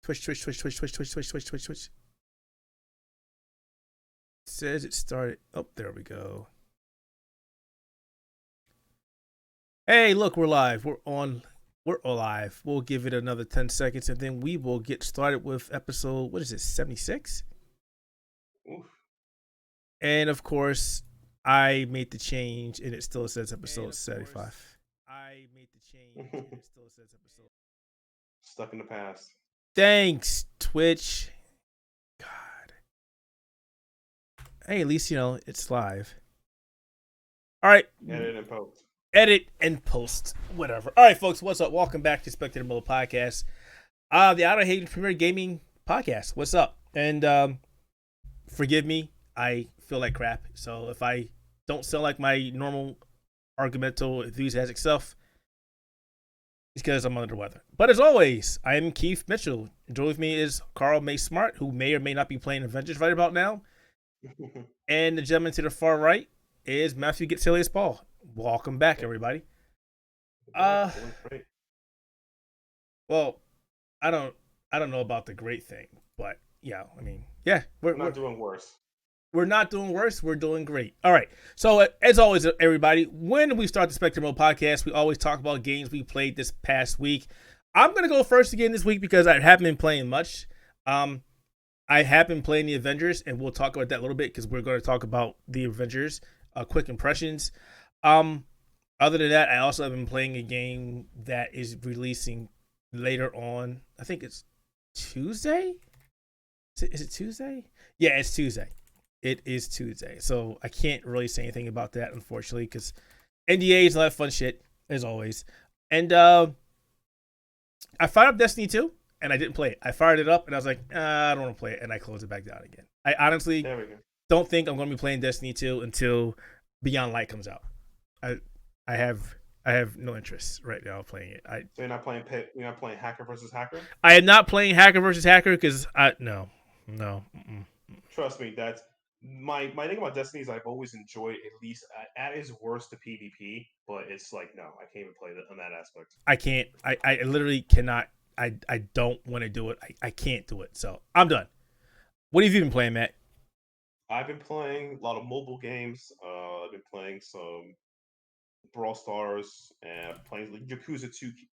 Twitch. It says it started. Oh, there we go. Hey, look, we're live. We're on. We're alive. We'll give it another 10 seconds and then we will get started with episode, what is it, 76? Oof. And of course, I made the change and it still says episode 75. I made the change and it still says episode. Stuck in the past. Thanks, Twitch. God. Hey, at least, it's live. All right. Edit and post. Edit and post. Whatever. All right, folks. What's up? Welcome back to Spectator Mode Podcast. The Outerhaven Premier Gaming Podcast. What's up? And forgive me. I feel like crap. So if I don't sound like my normal argumental, enthusiastic self, it's because I'm under the weather. But as always, I am Keith Mitchell. Joined with me is Carl May Smart, who may or may not be playing Avengers right about now. And the gentleman to the far right is Matthew Getsilius Paul. Welcome back, everybody. Well, I don't know about the great thing, but yeah, I mean, yeah, we're not doing worse. We're not doing worse. We're doing great. All right. So as always, everybody, when we start the Spectrum Mode Podcast, we always talk about games we played this past week. I'm gonna go first again this week because I haven't been playing much. I have been playing the Avengers, and we'll talk about that a little bit because we're going to talk about the Avengers. Quick impressions. Other than that, I also have been playing a game that is releasing later on. I think it's Tuesday. Is it Tuesday? Yeah, it's Tuesday. It is Tuesday. So I can't really say anything about that, unfortunately, because NDA is a lot of fun shit, as always. And I fired up Destiny 2, and I didn't play it. I fired it up, and I was like, I don't want to play it, and I closed it back down again. I honestly don't think I'm going to be playing Destiny 2 until Beyond Light comes out. I have no interest right now playing it. So you're not playing Hacker versus Hacker? I am not playing Hacker versus Hacker because no. Trust me, that's my thing about Destiny is I've always enjoyed at least at its worst the PvP, but it's like no, I can't even play that on that aspect. I can't. I literally cannot. I don't want to do it. I can't do it. So I'm done. What have you been playing, Matt? I've been playing a lot of mobile games. I've been playing some Brawl Stars and playing Yakuza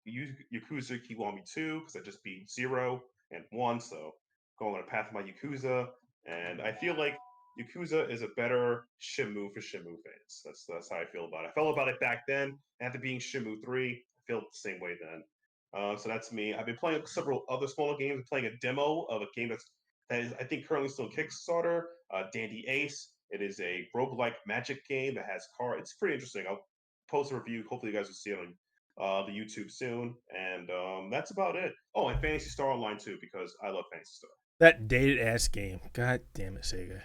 Kiwami 2 because I just beat 0 and 1, so going on a path of my Yakuza, and I feel like Yakuza is a better Shenmue for Shenmue fans. That's how I feel about it. I felt about it back then. After being Shenmue 3, I felt the same way then. So that's me. I've been playing several other smaller games. I'm playing a demo of a game that is, I think, currently still on Kickstarter, Dandy Ace. It is a roguelike magic game that has cards. It's pretty interesting. I'll post a review. Hopefully, you guys will see it on the YouTube soon. And that's about it. Oh, and Phantasy Star Online too, because I love Phantasy Star. That dated ass game. God damn it, Sega.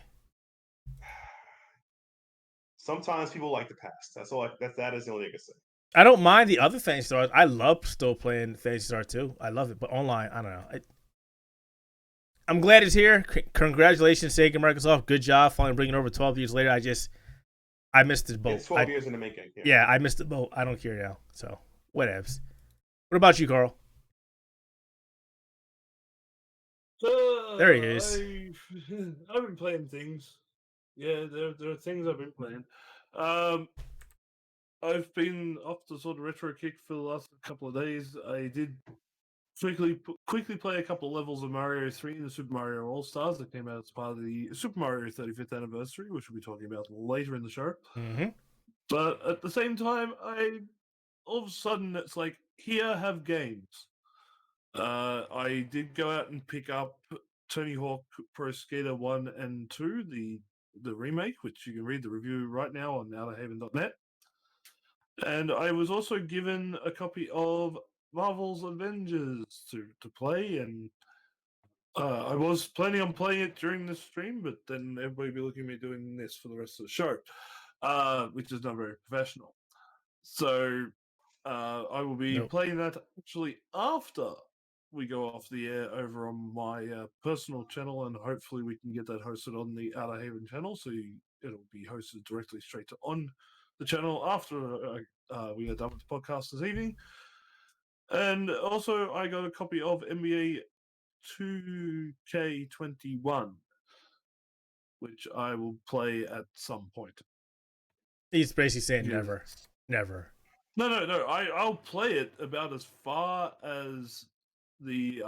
Sometimes people like the past. That is the only thing I can say. I don't mind the other Phantasy Stars. I love still playing Phantasy Star 2. I love it, but online, I don't know. I'm glad it's here. Congratulations, Sega and Microsoft. Good job finally bringing it over 12 years later. I missed the boat. It's 12 years in the making. Yeah, I missed the boat. I don't care now. So, whatevs. What about you, Carl? There he is. I've been playing things. Yeah, there are things I've been playing. I've been off the sort of retro kick for the last couple of days. I did quickly play a couple of levels of Mario 3 and the Super Mario All-Stars that came out as part of the Super Mario 35th anniversary, which we'll be talking about later in the show. Mm-hmm. But at the same time, all of a sudden it's like, here, have games. I did go out and pick up Tony Hawk Pro Skater 1 and 2, the remake, which you can read the review right now on outerhaven.net. And I was also given a copy of Marvel's Avengers to play, and I was planning on playing it during the stream, but then everybody will be looking at me doing this for the rest of the show, which is not very professional. So I will be playing that actually after we go off the air over on my personal channel, and hopefully we can get that hosted on the Outerhaven channel, so it'll be hosted directly straight on the channel after we are done with the podcast this evening. And also, I got a copy of NBA 2K21, which I will play at some point. He's basically saying Yes. never, never. No. I'll play it about as far as the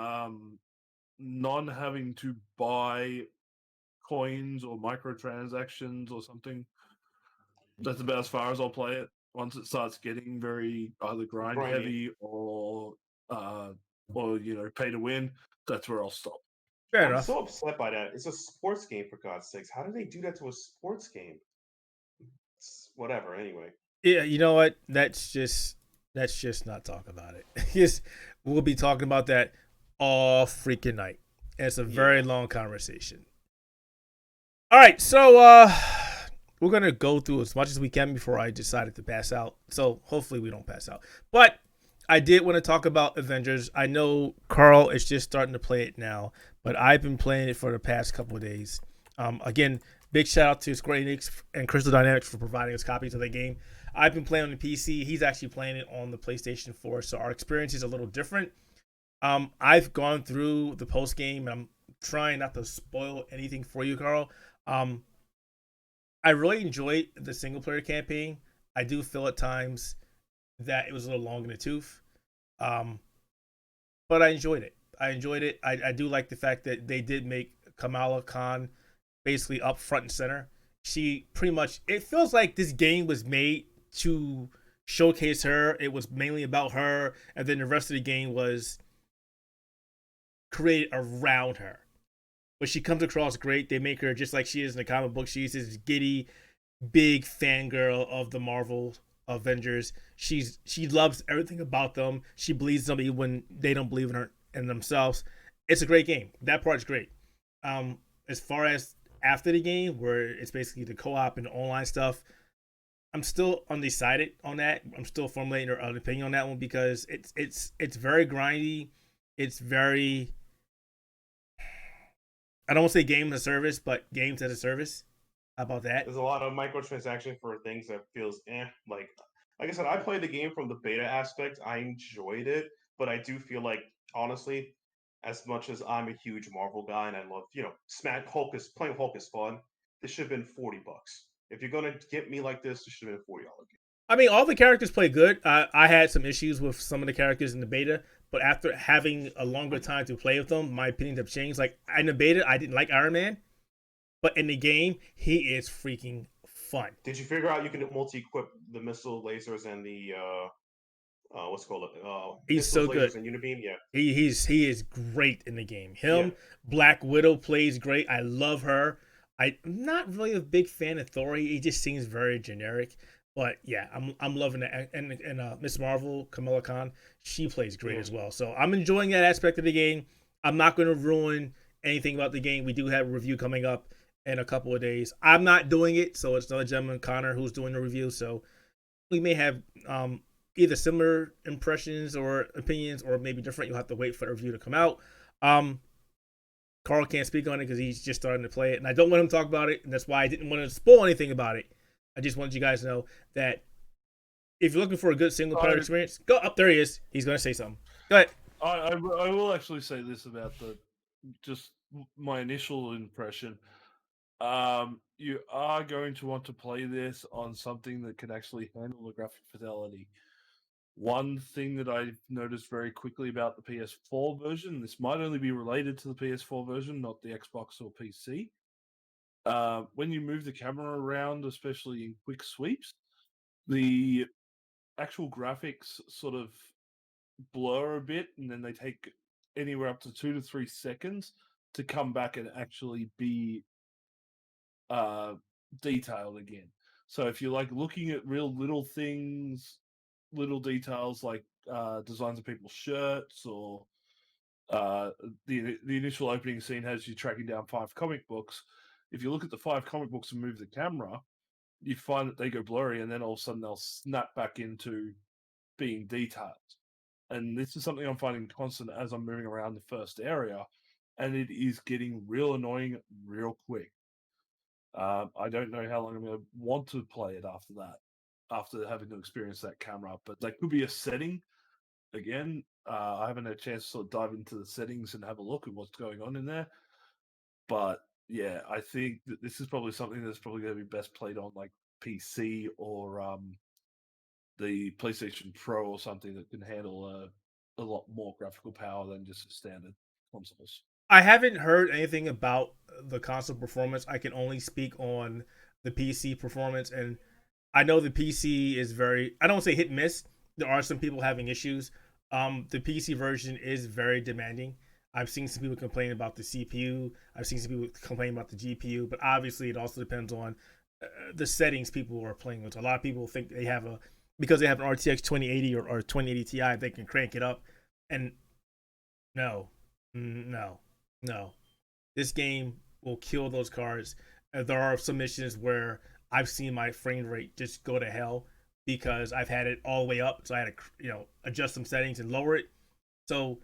non having to buy coins or microtransactions or something. That's about as far as I'll play it. Once it starts getting very either grind Grindy. heavy or pay to win, that's where I'll stop. Fair I'm enough. so upset by that. It's a sports game, for God's sakes. How do they do that to a sports game? Whatever. Anyway. Yeah, you know what? Let's just not talk about it. Yes, we'll be talking about that all freaking night. And it's a very long conversation. All right, so we're gonna go through as much as we can before I decided to pass out. So hopefully we don't pass out. But I did want to talk about Avengers. I know Carl is just starting to play it now, but I've been playing it for the past couple of days. Again, big shout out to Square Enix and Crystal Dynamics for providing us copies of the game. I've been playing on the PC. He's actually playing it on the PlayStation 4, so our experience is a little different. I've gone through the post game, and I'm trying not to spoil anything for you, Carl. I really enjoyed the single player campaign. I do feel at times that it was a little long in the tooth, but I enjoyed it. I do like the fact that they did make Kamala Khan basically up front and center. She pretty much, it feels like this game was made to showcase her. It was mainly about her, and then the rest of the game was created around her. But she comes across great. They make her just like she is in the comic book. She's this giddy, big fangirl of the Marvel Avengers. She loves everything about them. She believes them even when they don't believe in her in themselves. It's a great game. That part's great. As far as after the game, where it's basically the co-op and the online stuff, I'm still undecided on that. I'm still formulating an opinion on that one because it's very grindy. It's very, I don't want to say game as a service, but games as a service. How about that? There's a lot of microtransaction for things that feels like I said, I played the game from the beta aspect. I enjoyed it, but I do feel like honestly, as much as I'm a huge Marvel guy and I love, Smash Hulk is playing Hulk is fun. This should have been $40. If you're gonna get me like this, it should have been $40 game. I mean, all the characters play good. I had some issues with some of the characters in the beta, but after having a longer time to play with them, my opinions have changed. Like in the beta, I didn't like Iron Man, but in the game, he is freaking fun. Did you figure out you can multi-equip the missile lasers and the what's it called? He's so good. And Unibeam? Yeah. He is great in the game. Him, Black Widow plays great. I love her. I'm not really a big fan of Thor. He just seems very generic. But yeah, I'm loving that. And Miss Marvel, Kamala Khan, she plays great as well. So I'm enjoying that aspect of the game. I'm not going to ruin anything about the game. We do have a review coming up in a couple of days. I'm not doing it, so it's another gentleman, Connor, who's doing the review. So we may have either similar impressions or opinions, or maybe different. You'll have to wait for the review to come out. Carl can't speak on it because he's just starting to play it, and I don't want him to talk about it, and that's why I didn't want to spoil anything about it. I just wanted you guys to know that if you're looking for a good single player experience, go up. There he is. He's going to say something. Go ahead. I will actually say this about just my initial impression. You are going to want to play this on something that can actually handle the graphic fidelity. One thing that I've noticed very quickly about the PS4 version, this might only be related to the PS4 version, not the Xbox or PC. When you move the camera around, especially in quick sweeps, the actual graphics sort of blur a bit, and then they take anywhere up to 2 to 3 seconds to come back and actually be detailed again. So if you're like looking at real little things, little details like designs of people's shirts, or the initial opening scene has you tracking down 5 comic books. If you look at the 5 comic books and move the camera, you find that they go blurry, and then all of a sudden they'll snap back into being detailed. And this is something I'm finding constant as I'm moving around the first area, and it is getting real annoying real quick. I don't know how long I'm going to want to play it after that, after having to experience that camera. But that could be a setting. Again, I haven't had a chance to sort of dive into the settings and have a look at what's going on in there. But yeah, I think that this is probably something that's probably going to be best played on like PC or the PlayStation Pro or something that can handle a lot more graphical power than just standard consoles. I haven't heard anything about the console performance. I can only speak on the PC performance, and I know the PC is very, I don't say hit and miss. There are some people having issues. The PC version is very demanding. I've seen some people complain about the CPU. I've seen some people complain about the GPU, but obviously it also depends on the settings people are playing with. A lot of people think they have because they have an RTX 2080 or 2080 Ti, they can crank it up. And no, no, no. This game will kill those cards. There are some missions where I've seen my frame rate just go to hell because I've had it all the way up, so I had to adjust some settings and lower it. So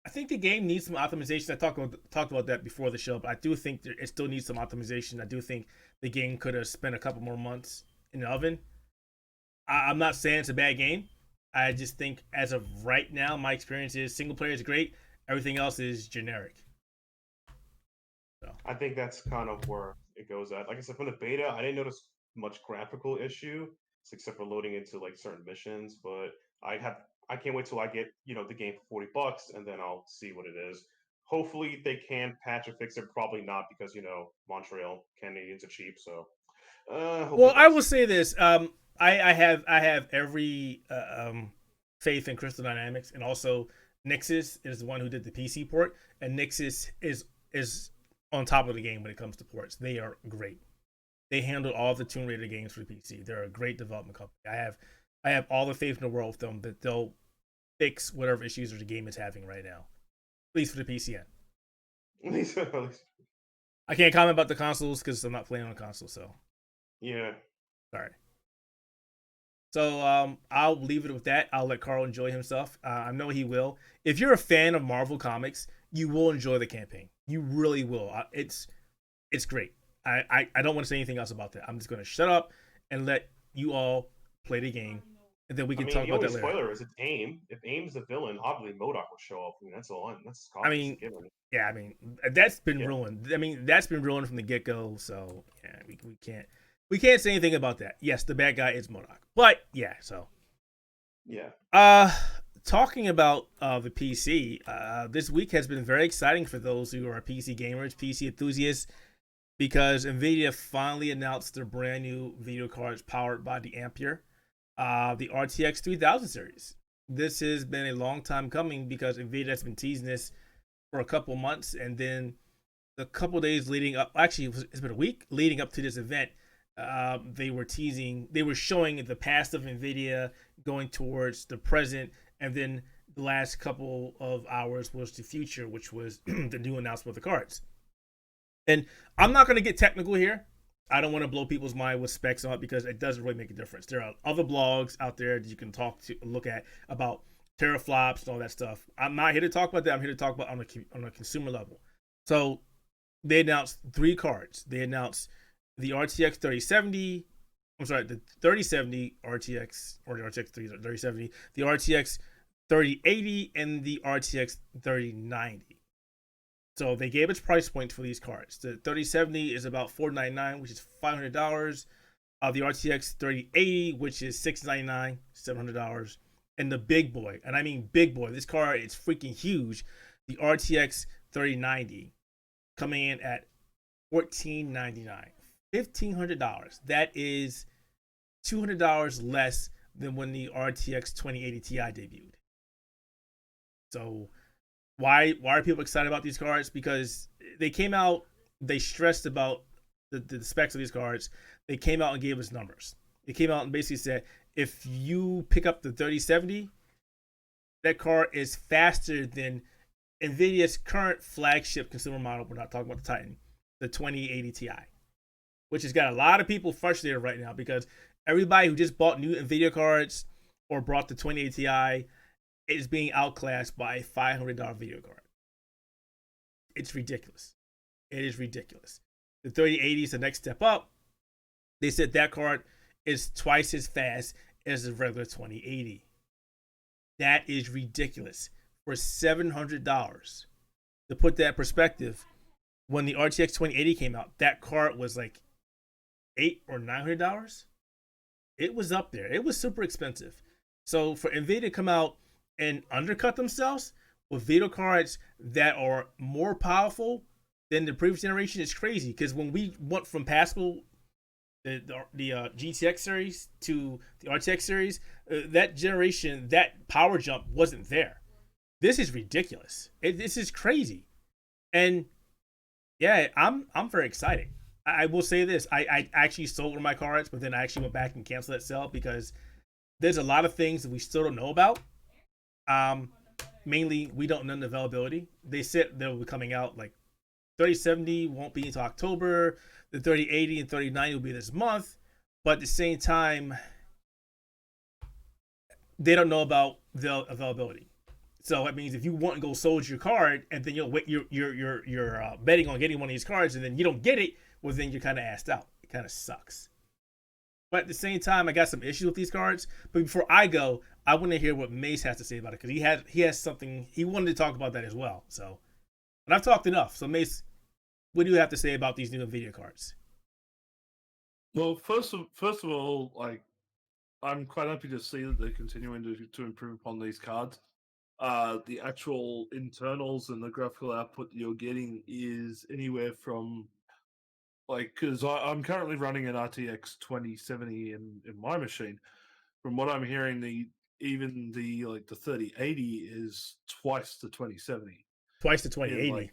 I think the game needs some optimization. I talked about that before the show, but I do think it still needs some optimization. I do think the game could have spent a couple more months in the oven. I'm not saying it's a bad game. I just think as of right now, my experience is single player is great. Everything else is generic. So I think that's kind of where it goes at. Like I said, from the beta, I didn't notice much graphical issue, except for loading into like certain missions. But I can't wait till I get the game for $40, and then I'll see what it is. Hopefully they can patch or fix it. Probably not because Montreal Canadians are cheap. So hope for well, the I will best. say this. I have every faith in Crystal Dynamics, and also Nixus is the one who did the PC port, and Nixus is on top of the game when it comes to ports. They are great. They handled all the Tomb Raider games for the PC. They're a great development company. I have all the faith in the world with them that they'll fix whatever issues the game is having right now, at least for the PC end. At least- I can't comment about the consoles because I'm not playing on console, so yeah. sorry. So I'll leave it with that. I'll let Carl enjoy himself. I know he will. If you're a fan of Marvel Comics, you will enjoy the campaign. You really will. It's great. I don't want to say anything else about that. I'm just going to shut up and let you all play the game, and then we I can mean, talk the about only that later. spoiler is it's AIM. If AIM's the villain, obviously MODOK will show up. I mean, that's all. That's I obvious mean, given. yeah, I mean that's been Yeah. ruined. I mean that's been ruined from the get go. So yeah, we can't say anything about that. Yes, the bad guy is MODOK, but yeah. So Yeah. uh, talking about the PC, this week has been very exciting for those who are PC gamers, PC enthusiasts, because Nvidia finally announced their brand new video cards powered by the Ampere, the RTX 3000 series. This has been a long time coming because Nvidia has been teasing this for a couple months, and then the couple days leading up, actually it's been a week leading up to this event, they were showing the past of Nvidia going towards the present, and then the last couple of hours was the future, which was the new announcement of the cards. And I'm not going to get technical here. I don't want to blow people's mind with specs on it because it doesn't really make a difference. There are other blogs out there that you can look at about teraflops and all that stuff. I'm not here to talk about that. I'm here to talk about on a consumer level. So they announced 3 cards. They announced the RTX 3070. I'm sorry, the 3070 RTX or the RTX 3070, the RTX 3080, and the RTX 3090. So they gave its price points for these cards. The 3070 is about $499, which is $500. The RTX 3080, which is $699, $700. And the big boy, and I mean big boy, this card is freaking huge. The RTX 3090 coming in at $1,499, $1,500. That is $200 less than when the RTX 2080 Ti debuted. So why are people excited about these cards? Because they came out, they stressed about the specs of these cards. They came out and gave us numbers. They came out and basically said, if you pick up the 3070, that card is faster than Nvidia's current flagship consumer model. We're not talking about the Titan, the 2080 Ti, which has got a lot of people frustrated right now because everybody who just bought new Nvidia cards or bought the 2080 Ti is being outclassed by a $500 video card. It's ridiculous. It is ridiculous. The 3080 is the next step up. They said that card is twice as fast as the regular 2080. That is ridiculous. for $700. To put that in perspective, when the RTX 2080 came out, that card was like $800 or $900. It was up there. It was super expensive. So for Nvidia to come out and undercut themselves with video cards that are more powerful than the previous generation is crazy. Because when we went from Pascal, the GTX series to the RTX series, that generation, that power jump wasn't there. This is ridiculous. This is crazy. And yeah, I'm very excited. I will say this: I actually sold one of my cards, but then I actually went back and canceled that sale because there's a lot of things that we still don't know about. Um, Mainly, we don't know the availability. They said they'll be coming out like 3070 won't be until October. The 3080 and 3090 will be this month, but at the same time, they don't know about the availability. So that means if you want to go sold your card and then you're betting on getting one of these cards and then you don't get it, well then you're kind of assed out. It kind of sucks. But at the same time, I got some issues with these cards. But before I go, I want to hear what Mace has to say about it because he has something he wanted to talk about that as well. So, but I've talked enough. So Mace, what do you have to say about these new Nvidia cards? Well, first of all, like I'm quite happy to see that they're continuing to improve upon these cards. The actual internals and the graphical output you're getting is anywhere from because I'm currently running an RTX 2070 in my machine. From what I'm hearing, even the 3080 is twice the 2070 Twice the in 2080.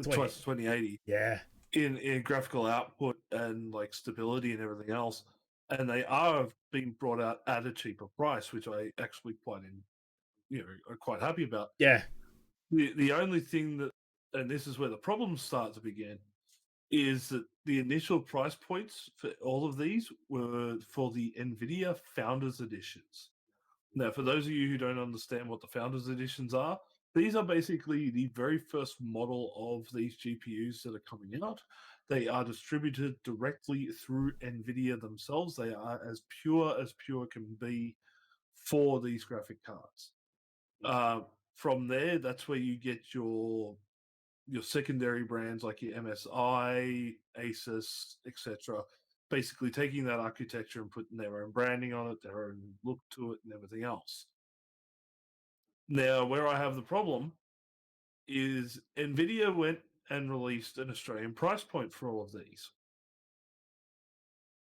twice the 2080 Yeah. in graphical output and like stability and everything else. And they are being brought out at a cheaper price, which I actually are quite happy about. Yeah. The only thing that, and this is where the problems start to begin, is that the initial price points for all of these were for the Nvidia Founders Editions. Now, for those of you who don't understand what the Founders Editions are, these are basically the very first model of these GPUs that are coming out. They are distributed directly through Nvidia themselves. They are as pure can be for these graphic cards. From there, that's where you get your secondary brands like your MSI, Asus, etc. Basically taking that architecture and putting their own branding on it, their own look to it, and everything else. Now, where I have the problem is Nvidia went and released an Australian price point for all of these.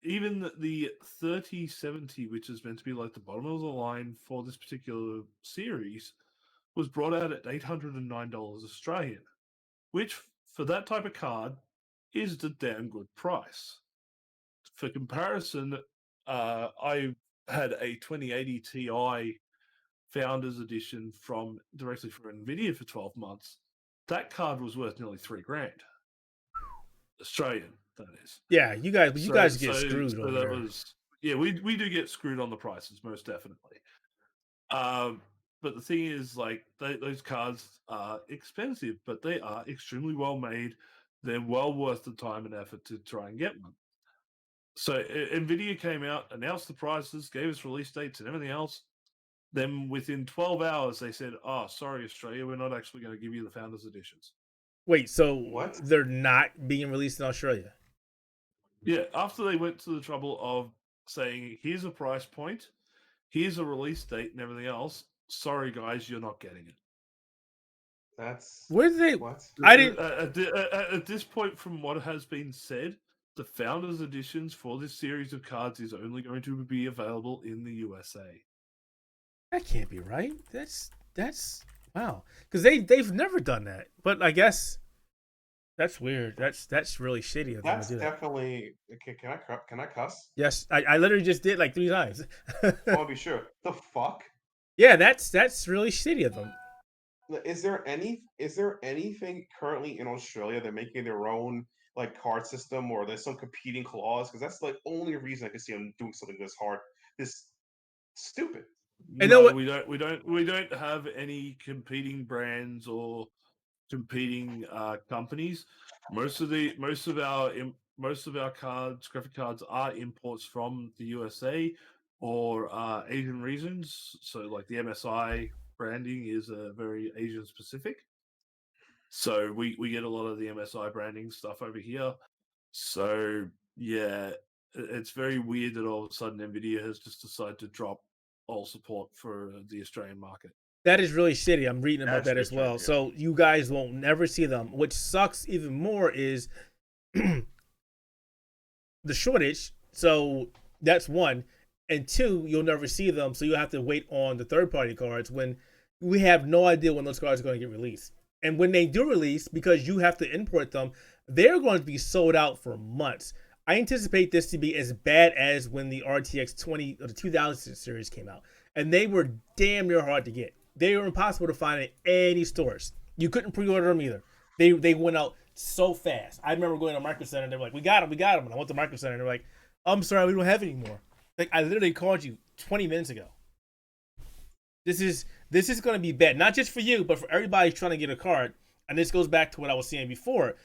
Even the 3070, which is meant to be like the bottom of the line for this particular series, was brought out at $809 Australian, which for that type of card is the damn good price. For comparison, I had a 2080 Ti Founders Edition directly from Nvidia for 12 months. That card was worth nearly $3,000 Australian. That is. Yeah, you guys get screwed so over that there. was we do get screwed on the prices most definitely. But the thing is, like those cards are expensive, but they are extremely well made. They're well worth the time and effort to try and get one. So Nvidia came out, announced the prices, gave us release dates and everything else. Then within 12 hours, they said, "Oh, sorry, Australia, we're not actually going to give you the Founders Editions." Wait, so What? they're not being released in Australia? Yeah, after they went to the trouble of saying, "Here's a price point, here's a release date, and everything else." Sorry, guys, you're not getting it. That's Where did they? what? I didn't. At this point, from what has been said, the Founders Editions for this series of cards is only going to be available in the USA. That can't be right. That's wow. Because they've never done that. But I guess that's weird. That's really shitty of them That's to do that. definitely. Can I cuss? Yes, I literally just did like 3 times. I want to be sure. The fuck? Yeah, that's really shitty of them. Is there anything currently in Australia they're making their own like card system, or there's some competing clause? Because that's the only reason I can see them doing something this hard, this stupid. And know No, what? we don't have any competing brands or competing companies. Most of our cards, graphic cards, are imports from the USA or Asian regions. So like the MSI branding is very Asian specific. So we get a lot of the MSI branding stuff over here. So yeah, it's very weird that all of a sudden Nvidia has just decided to drop all support for the Australian market. That is really shitty. I'm reading about That's that as very well. strange, yeah. So you guys won't never see them. Which sucks even more is the shortage. So that's one. And two, you'll never see them. So you'll have to wait on the third party cards when we have no idea when those cards are going to get released. And when they do release, because you have to import them, they're going to be sold out for months. I anticipate this to be as bad as when the RTX 20 or the 2000 series came out. And they were damn near hard to get. They were impossible to find in any stores. You couldn't pre-order them either. They went out so fast. I remember going to Micro Center and they were like, we got them. And I went to Micro Center and they're like, I'm sorry, we don't have any more. Like, I literally called you 20 minutes ago. This is going to be bad, not just for you, but for everybody trying to get a card. And this goes back to what I was saying before.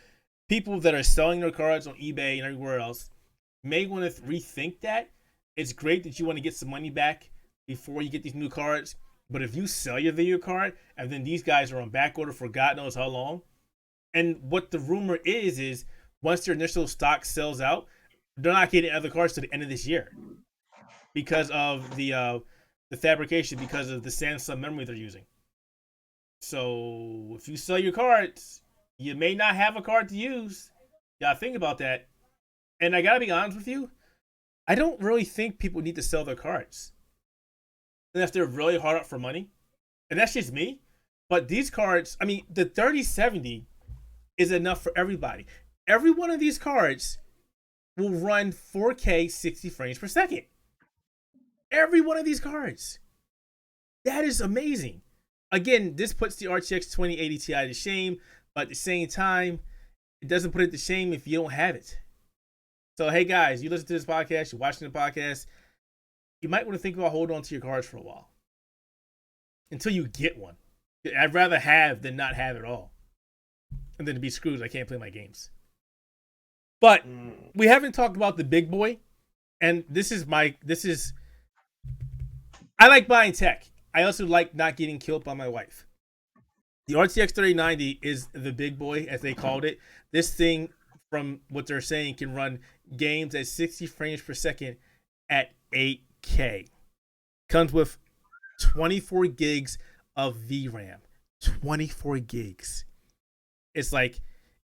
People that are selling their cards on eBay and everywhere else may want to rethink that. It's great that you want to get some money back before you get these new cards. But if you sell your video card and then these guys are on back order for God knows how long, and what the rumor is once their initial stock sells out, they're not getting other cards to the end of this year because of the fabrication, because of the Samsung memory they're using. So if you sell your cards, you may not have a card to use. Yeah, think about that. And I gotta be honest with you, I don't really think people need to sell their cards unless they're really hard up for money. And that's just me. But these cards, I mean, the 3070 is enough for everybody. Every one of these cards will run 4K 60 frames per second. Every one of these cards. That is amazing. Again, this puts the RTX 2080 Ti to shame, but at the same time, it doesn't put it to shame if you don't have it. So, hey guys, you listen to this podcast, you're watching the podcast, you might want to think about holding on to your cards for a while until you get one. I'd rather have than not have it all. And then to be screwed, I can't play my games. But we haven't talked about the big boy. And I like buying tech. I also like not getting killed by my wife. The RTX 3090 is the big boy, as they called it. This thing, from what they're saying, can run games at 60 frames per second at 8K. Comes with 24 gigs of VRAM. 24 gigs. It's like,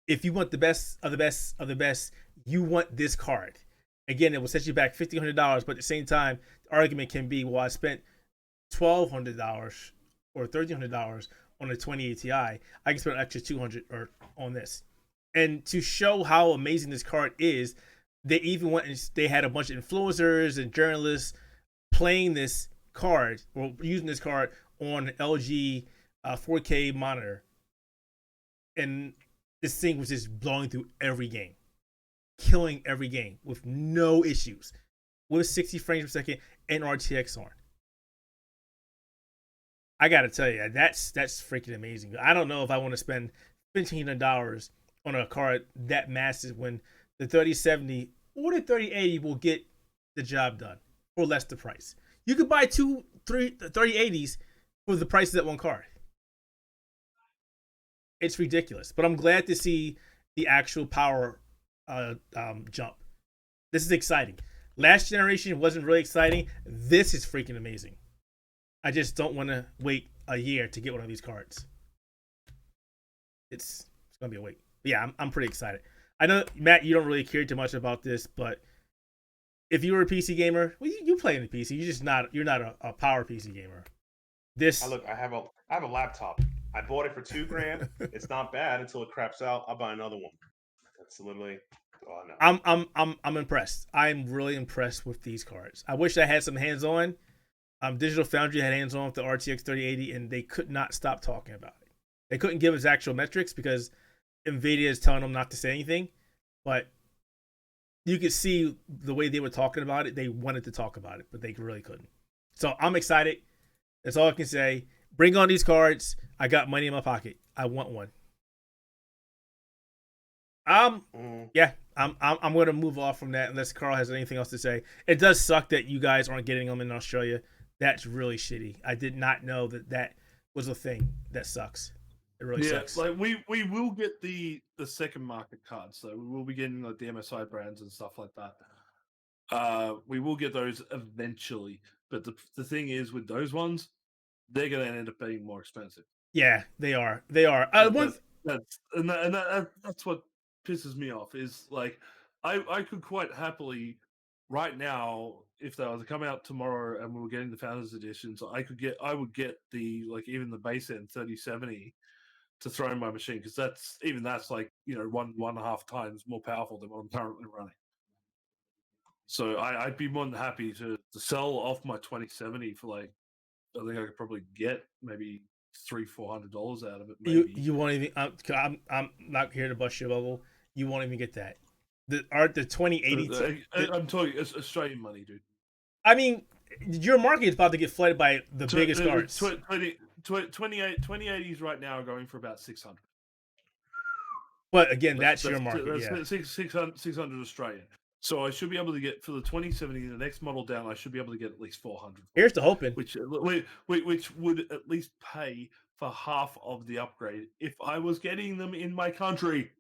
if you want the best of the best of the best, you want this card. Again, it will set you back $1,500, but at the same time, the argument can be, well, I spent $1,200 or $1,300 on a 2080 Ti. I can spend an extra $200 on this. And to show how amazing this card is, they even went and they had a bunch of influencers and journalists playing this card or using this card on an LG 4K monitor. And this thing was just blowing through every game, killing every game with no issues, with 60 frames per second and RTX on. I gotta tell you, that's freaking amazing. I don't know if I want to spend $1,500 on a card that massive when the 3070 or the 3080 will get the job done for less the price. You could buy 3080s for the price of that one card. It's ridiculous, but I'm glad to see the actual power jump. This is exciting. Last generation wasn't really exciting. This is freaking amazing. I just don't want to wait a year to get one of these cards. It's gonna be a wait. But yeah, I'm pretty excited. I know, Matt, you don't really care too much about this, but if you were a PC gamer, well, you play in the PC. You're not a power PC gamer. I have a laptop. I bought it for $2,000. It's not bad until it craps out. I'll buy another one. That's literally. Oh no. I'm impressed. I'm really impressed with these cards. I wish I had some hands on. Digital Foundry had hands on with the RTX 3080, and they could not stop talking about it. They couldn't give us actual metrics because Nvidia is telling them not to say anything. But you could see the way they were talking about it. They wanted to talk about it, but they really couldn't. So I'm excited. That's all I can say. Bring on these cards. I got money in my pocket. I want one. Yeah, I'm gonna move off from that unless Carl has anything else to say. It does suck that you guys aren't getting them in Australia. That's really shitty. I did not know that was a thing that sucks. It really Yeah, sucks. like we will get the second market cards, so we will be getting like the MSI brands and stuff like that. We will get those eventually, but the thing is with those ones, they're going to end up being more expensive. Yeah, they are. They are. That's what pisses me off. Is like I could quite happily right now, if they were to come out tomorrow and we were getting the Founders Editions, I would get the like even the base end 3070 to throw in my machine, because that's like, you know, one and a half times more powerful than what I'm currently running. So I'd be more than happy to sell off my 2070 for like, I think I could probably get maybe $300-400 out of it. Maybe you won't even. I'm not here to bust your bubble. You won't even get that. The 2080. I'm talking it's Australian money, dude. I mean, your market is about to get flooded by the biggest cards. 2080s right now are going for about 600. But again, that's your market. That's 600 Australian. So I should be able to get, for the 2070, the next model down, I should be able to get at least 400. Here's the hoping. Which would at least pay for half of the upgrade if I was getting them in my country.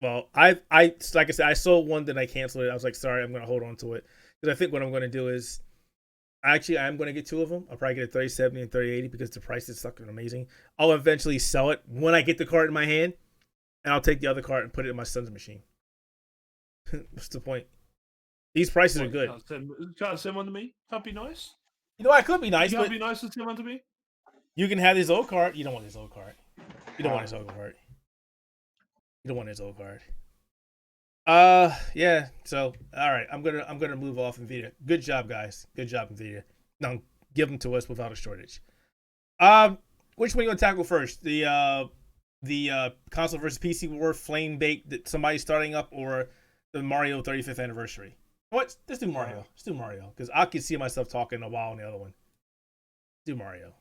Well, I like I said, I sold one, then I canceled it. I was like, sorry, I'm going to hold on to it, because I think what I'm going to do is, actually, I'm going to get two of them. I'll probably get a 3070 and 3080 because the price is fucking amazing. I'll eventually sell it when I get the card in my hand, and I'll take the other card and put it in my son's machine. What's the point? These prices are good. Can't send one to me? Can't be nice? You know, I could be nice, You but can't be nice and send one to me? you can have this old card. You don't want this old card. You don't want this old card. You don't want this old card. Yeah. So, all right, I'm gonna move off Nvidia. Good job, guys. Good job, Nvidia. Now, give them to us without a shortage. Which one you gonna tackle first? The console versus PC war flame bait that somebody's starting up, or the Mario 35th anniversary? What? Let's do Mario. Let's do Mario, because I can see myself talking a while on the other one. Do Mario.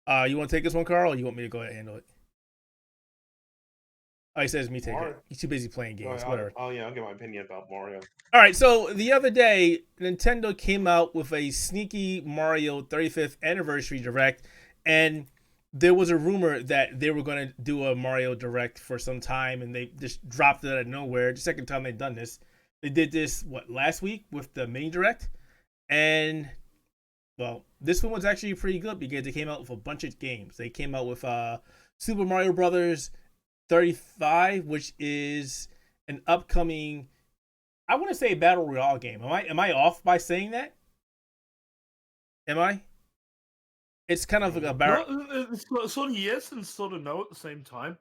You want to take this one, Carl, or you want me to go ahead and handle it? Oh, he says me take it. He's too busy playing games. Whatever. I'll give my opinion about Mario. All right, so the other day, Nintendo came out with a sneaky Mario 35th anniversary direct, and there was a rumor that they were going to do a Mario direct for some time, and they just dropped it out of nowhere. The second time they've done this. They did this, last week with the mini direct, and, well, this one was actually pretty good because they came out with a bunch of games. They came out with Super Mario Brothers 35, which is an upcoming, I want to say, battle royale game. Am I off by saying that? Am I? It's kind of like a battle. It's sort of yes and sort of no at the same time.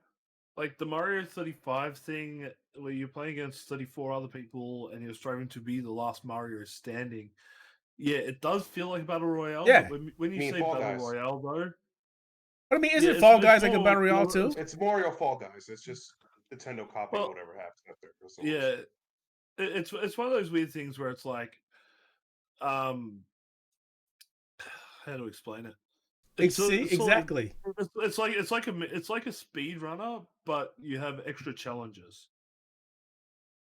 Like the Mario 35 thing, where you're playing against 34 other people and you're striving to be the last Mario standing. Yeah, it does feel like a battle royale. Yeah. But when you say battle royale, though. But I mean, isn't Fall Guys like a battle royale too? It's Mario Fall Guys. It's just Nintendo copying whatever happens out there. Yeah, it's one of those weird things where it's like, how to explain it? Exactly. It's like a speed runner, but you have extra challenges.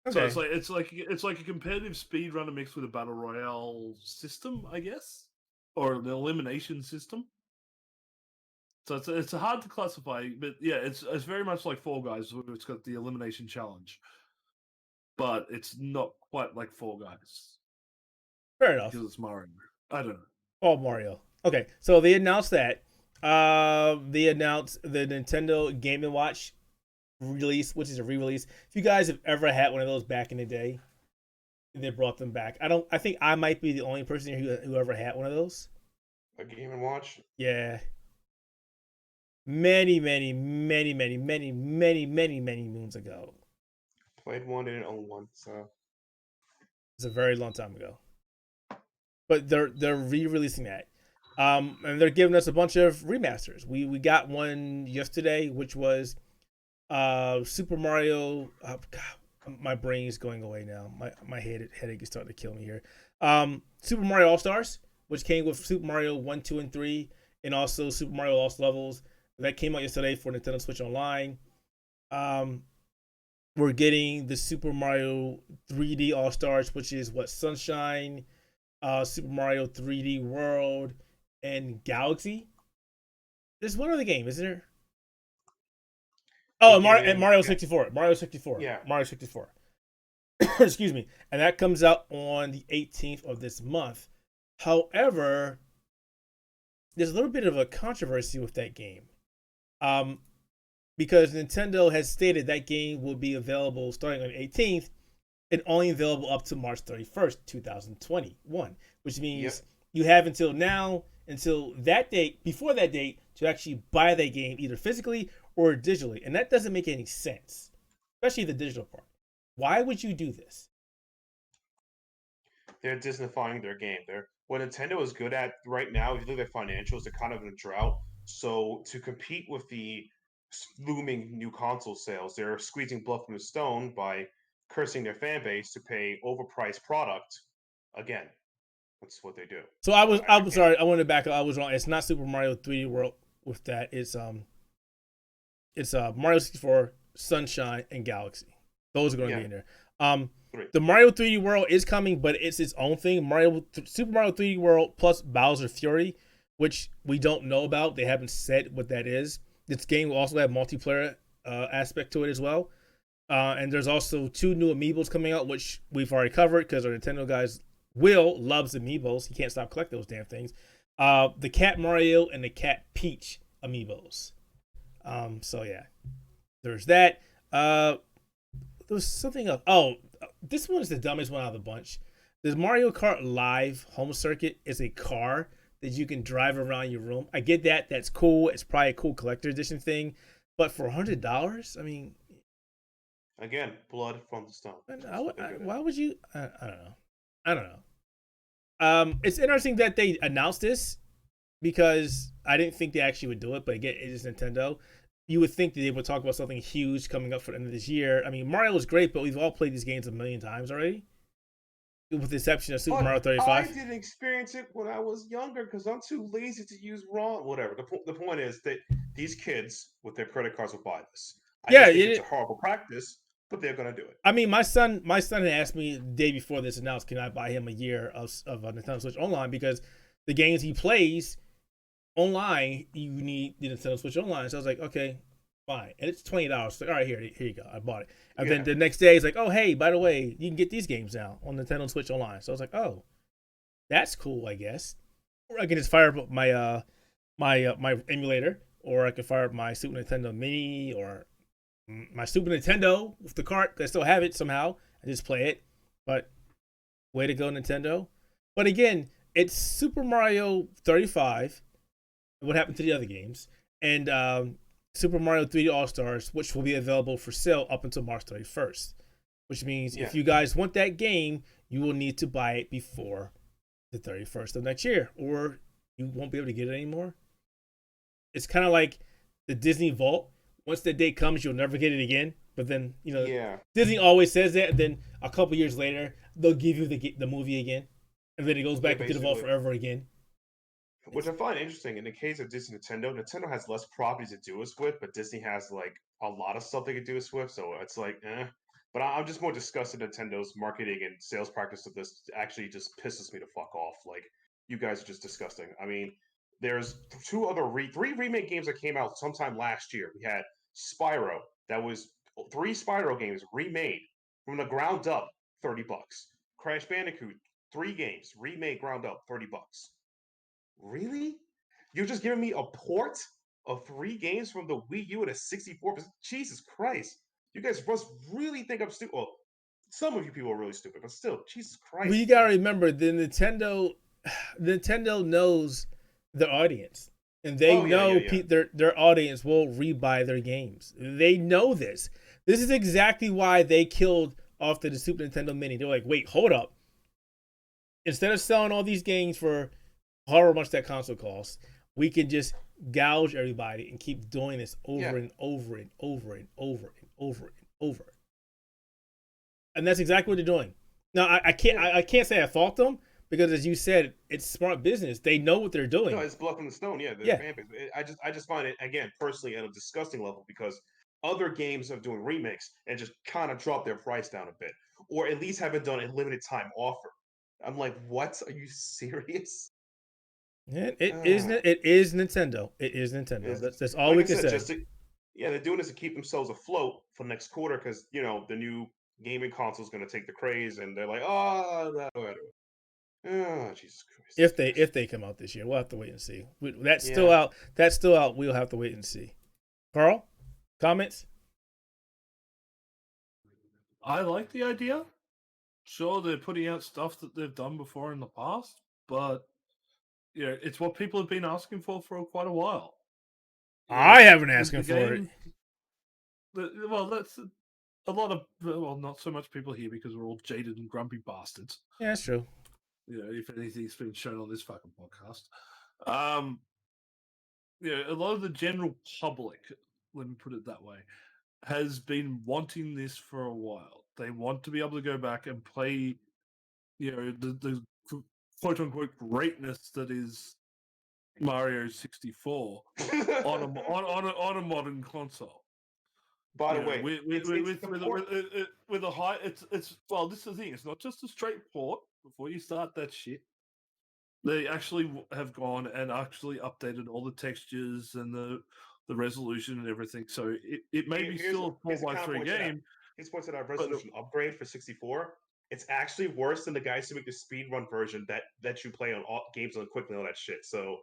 Okay. So it's like a competitive speed runner mixed with a battle royale system, I guess, or an elimination system. So it's hard to classify, but yeah, it's very much like Fall Guys, where it's got the elimination challenge, but it's not quite like Fall Guys. Fair enough. Because it's Mario. I don't know. Oh, Mario. Okay, so they announced that. They announced the Nintendo Game & Watch release, which is a re-release. If you guys have ever had one of those back in the day, they brought them back. I think I might be the only person here who ever had one of those. A Game & Watch? Yeah. Many moons ago. Played one, didn't own one, so it's a very long time ago. But they're re-releasing that. And they're giving us a bunch of remasters. We got one yesterday, which was Super Mario. Oh, God, my brain is going away now. My headache is starting to kill me here. Super Mario All Stars, which came with Super Mario 1, 2, and 3, and also Super Mario Lost Levels. That came out yesterday for Nintendo Switch Online. We're getting the Super Mario 3D All Stars, which is Sunshine, Super Mario 3D World, and Galaxy. There's one other game, isn't there? What Oh, game and again? Mario Yeah. 64. Mario 64. Yeah. Mario 64. Excuse me. And that comes out on the 18th of this month. However, there's a little bit of a controversy with that game. Um, because Nintendo has stated that game will be available starting on the 18th and only available up to March 31st, 2021, which means Yep. you have until now, until that date, before that date, to actually buy that game either physically or digitally. And that doesn't make any sense, especially the digital part. Why would you do this? They're Disneyfying their game. They're what Nintendo is good at right now. If you look at their financials, they're kind of in a drought. So to compete with the looming new console sales, they're squeezing blood from the stone by cursing their fan base to pay overpriced product. Again, that's what they do. So So I I was can't. sorry, I wanted to back up. I was wrong. It's not Super Mario 3D World with that. It's Mario 64, Sunshine, and Galaxy. Those are going to be Yeah, in there. Um, three. the Mario 3D World is coming, but it's its own thing. Super Mario 3D World plus Bowser Fury, which we don't know about. They haven't said what that is. This game will also have multiplayer aspect to it as well. And there's also 2 new amiibos coming out, which we've already covered because our Nintendo guys Will loves amiibos. He can't stop collecting those damn things. The Cat Mario and the Cat Peach amiibos. So yeah, there's that. There was something else. Oh, this one is the dumbest one out of the bunch. The Mario Kart Live Home Circuit is a car that you can drive around your room. I get that. That's cool. It's probably a cool collector edition thing. But for $100, I mean, Again, blood from the stone. That's what they're good at. why would you? I don't know. I don't know. It's interesting that they announced this because I didn't think they actually would do it. But again, it is Nintendo. You would think that they would talk about something huge coming up for the end of this year. I mean, Mario was great, but we've all played these games a million times already, with the exception of Super Mario But I 35. didn't experience it when I was younger because I'm too lazy to use ROM. Whatever. The point is that these kids with their credit cards will buy this. I Yeah, just think it's a horrible practice, but they're gonna do it. I mean, my son had asked me the day before this announced, can I buy him a year of a Nintendo Switch Online because the games he plays online, you need the Nintendo Switch Online. So I was like, okay, fine. And it's $20. Like, all right, here you go. I bought it. And then Yeah. the next day, he's like, oh, hey, by the way, you can get these games now on Nintendo Switch Online. So I was like, oh, that's cool, I guess. Or I can just fire up my emulator, or I can fire up my Super Nintendo Mini or my Super Nintendo with the cart. I still have it somehow. I just play it. But way to go, Nintendo. But again, it's Super Mario 35. What happened to the other games? And Super Mario 3D All Stars, which will be available for sale up until March 31st. Which means Yeah. if you guys want that game, you will need to buy it before the 31st of next year, or you won't be able to get it anymore. It's kind of like the Disney Vault. Once that day comes, you'll never get it again. But then, Yeah. Disney always says that. And then a couple years later, they'll give you the movie again. And then it goes Yeah. back into the vault Basically. forever again. Which I find interesting in the case of Disney Nintendo, Nintendo has less properties to do us with, but Disney has like a lot of stuff they could do us with. So it's like, eh. But I'm just more disgusted Nintendo's marketing and sales practice of this actually just pisses me to fuck off. Like you guys are just disgusting. I mean, there's three remake games that came out sometime last year. We had Spyro, that was 3 Spyro games remade from the ground up, $30. Crash Bandicoot, 3 games remade ground up, $30. Really? You're just giving me a port of 3 games from the Wii U at a 64%? Jesus Christ. You guys must really think I'm stupid. Well, some of you people are really stupid, but still, Jesus Well, you Christ, gotta man. remember the Nintendo knows their audience, and they Oh, yeah, yeah, know yeah. their audience will rebuy their games. They know this. This is exactly why they killed off the Super Nintendo Mini. They're like, wait, hold up. Instead of selling all these games for however much that console costs, we can just gouge everybody and keep doing this over Yeah. and over and over and over and over and over. And that's exactly what they're doing. Now, Yeah. I can't say I fault them because, as you said, it's smart business. They know what they're No, doing. it's blood from the stone. Yeah, the Yeah, fan base. I just find it again personally at a disgusting level because other games are doing remakes and just kind of drop their price down a bit, or at least haven't done a limited time offer. I'm like, what? Are you serious? It is Nintendo. It is Nintendo. Is That's all like we I can said, say. yeah, they're doing this to keep themselves afloat for next quarter because the new gaming console is going to take the craze, and they're like, oh, Jesus Christ, If they come out this year, we'll have to wait and see. That's still yeah. out. That's still out. We'll have to wait and see. Carl, comments? I like the idea. Sure, they're putting out stuff that they've done before in the past, but it's what people have been asking for quite a while. I haven't The, asking the for it. game, well, that's a lot of not so much people here because we're all jaded and grumpy bastards. Yeah, that's true. If anything's been shown on this fucking podcast, um, a lot of the general public, let me put it that way, has been wanting this for a while. They want to be able to go back and play, the quote unquote greatness that is Mario 64 on a modern console. By the way, it's the port. With a high, it's well. This is the thing. It's not just a straight port. Before you start that shit, they actually have gone and actually updated all the textures and the resolution and everything. So it may be still a 4x3 game. Here's point to that resolution upgrade for 64. It's actually worse than the guys who make the speedrun version that you play on all games on quickly and all that shit. So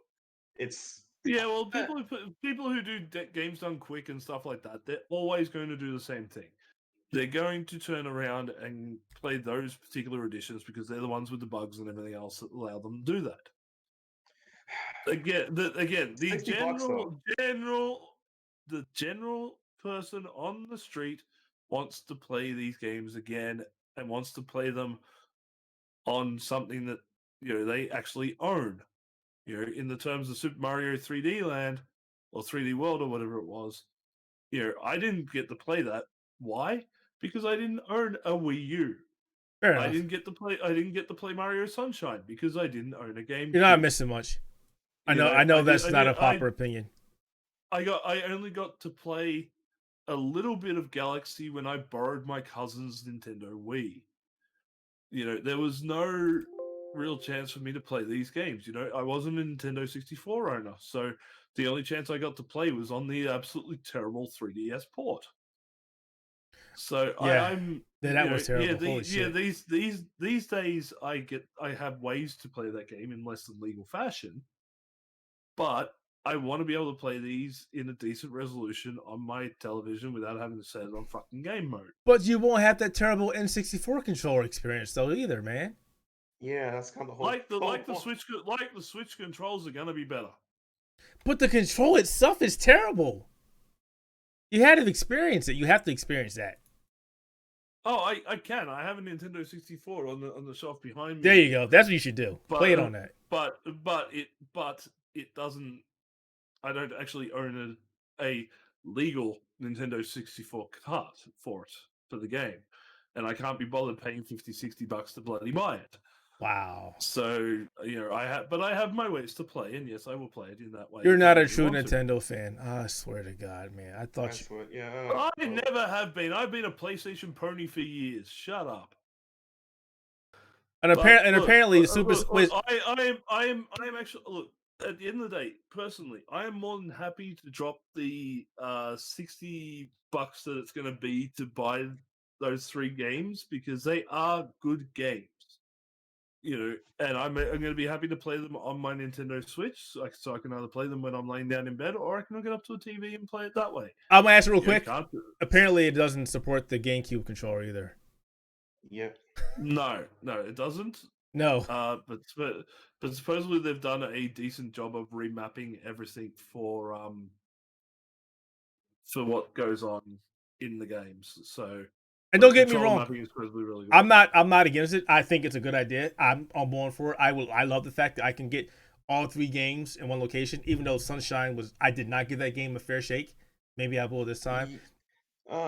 it's well, people who do games done quick and stuff like that, they're always going to do the same thing. They're going to turn around and play those particular editions because they're the ones with the bugs and everything else that allow them to do that. Again, the general person on the street wants to play these games again and wants to play them on something that they actually own. In the terms of Super Mario 3D Land or 3D World or whatever it was, I didn't get to play that. Why? Because I didn't own a Wii U. Fair enough. I didn't get to play Mario Sunshine because I didn't own a GameCube. You're not missing much. I know that's not a popular opinion. I only got to play a little bit of Galaxy when I borrowed my cousin's Nintendo Wii. There was no real chance for me to play these games. I wasn't a Nintendo 64 owner, so the only chance I got to play was on the absolutely terrible 3DS port. So yeah, that was terrible. Holy shit. These days I have ways to play that game in less than legal fashion, but I want to be able to play these in a decent resolution on my television without having to set it on fucking game mode. But you won't have that terrible N64 controller experience though either, man. Yeah, that's kind of the whole. The Switch controls are gonna be better. But the control itself is terrible. You had to experience it. You have to experience that. Oh, I can. I have a Nintendo 64 on the shelf behind me. There you go. That's what you should do. Play it on that. But it doesn't. I don't actually own a legal Nintendo 64 card for the game, and I can't be bothered paying $50-$60 to bloody buy it. Wow. So I have my ways to play, and yes, I will play it in that way. You're not a true Nintendo fan. I swear to God, man. I thought I never have been. I've been a PlayStation pony for years. Shut up. And apparently, Super. I am actually look. At the end of the day, personally, I am more than happy to drop the $60 that it's going to be to buy those 3 games because they are good games. And I'm going to be happy to play them on my Nintendo Switch, so I can either play them when I'm laying down in bed, or I can get up to a TV and play it that way. I'm gonna ask real quick. Apparently, it doesn't support the GameCube controller either. Yeah. No, it doesn't. No. But supposedly they've done a decent job of remapping everything for what goes on in the games. So. And don't get me wrong, really I'm not against it. I think it's a good idea. I'm on for it. I love the fact that I can get all 3 games in one location. Even though Sunshine I did not give that game a fair shake. Maybe I will this time.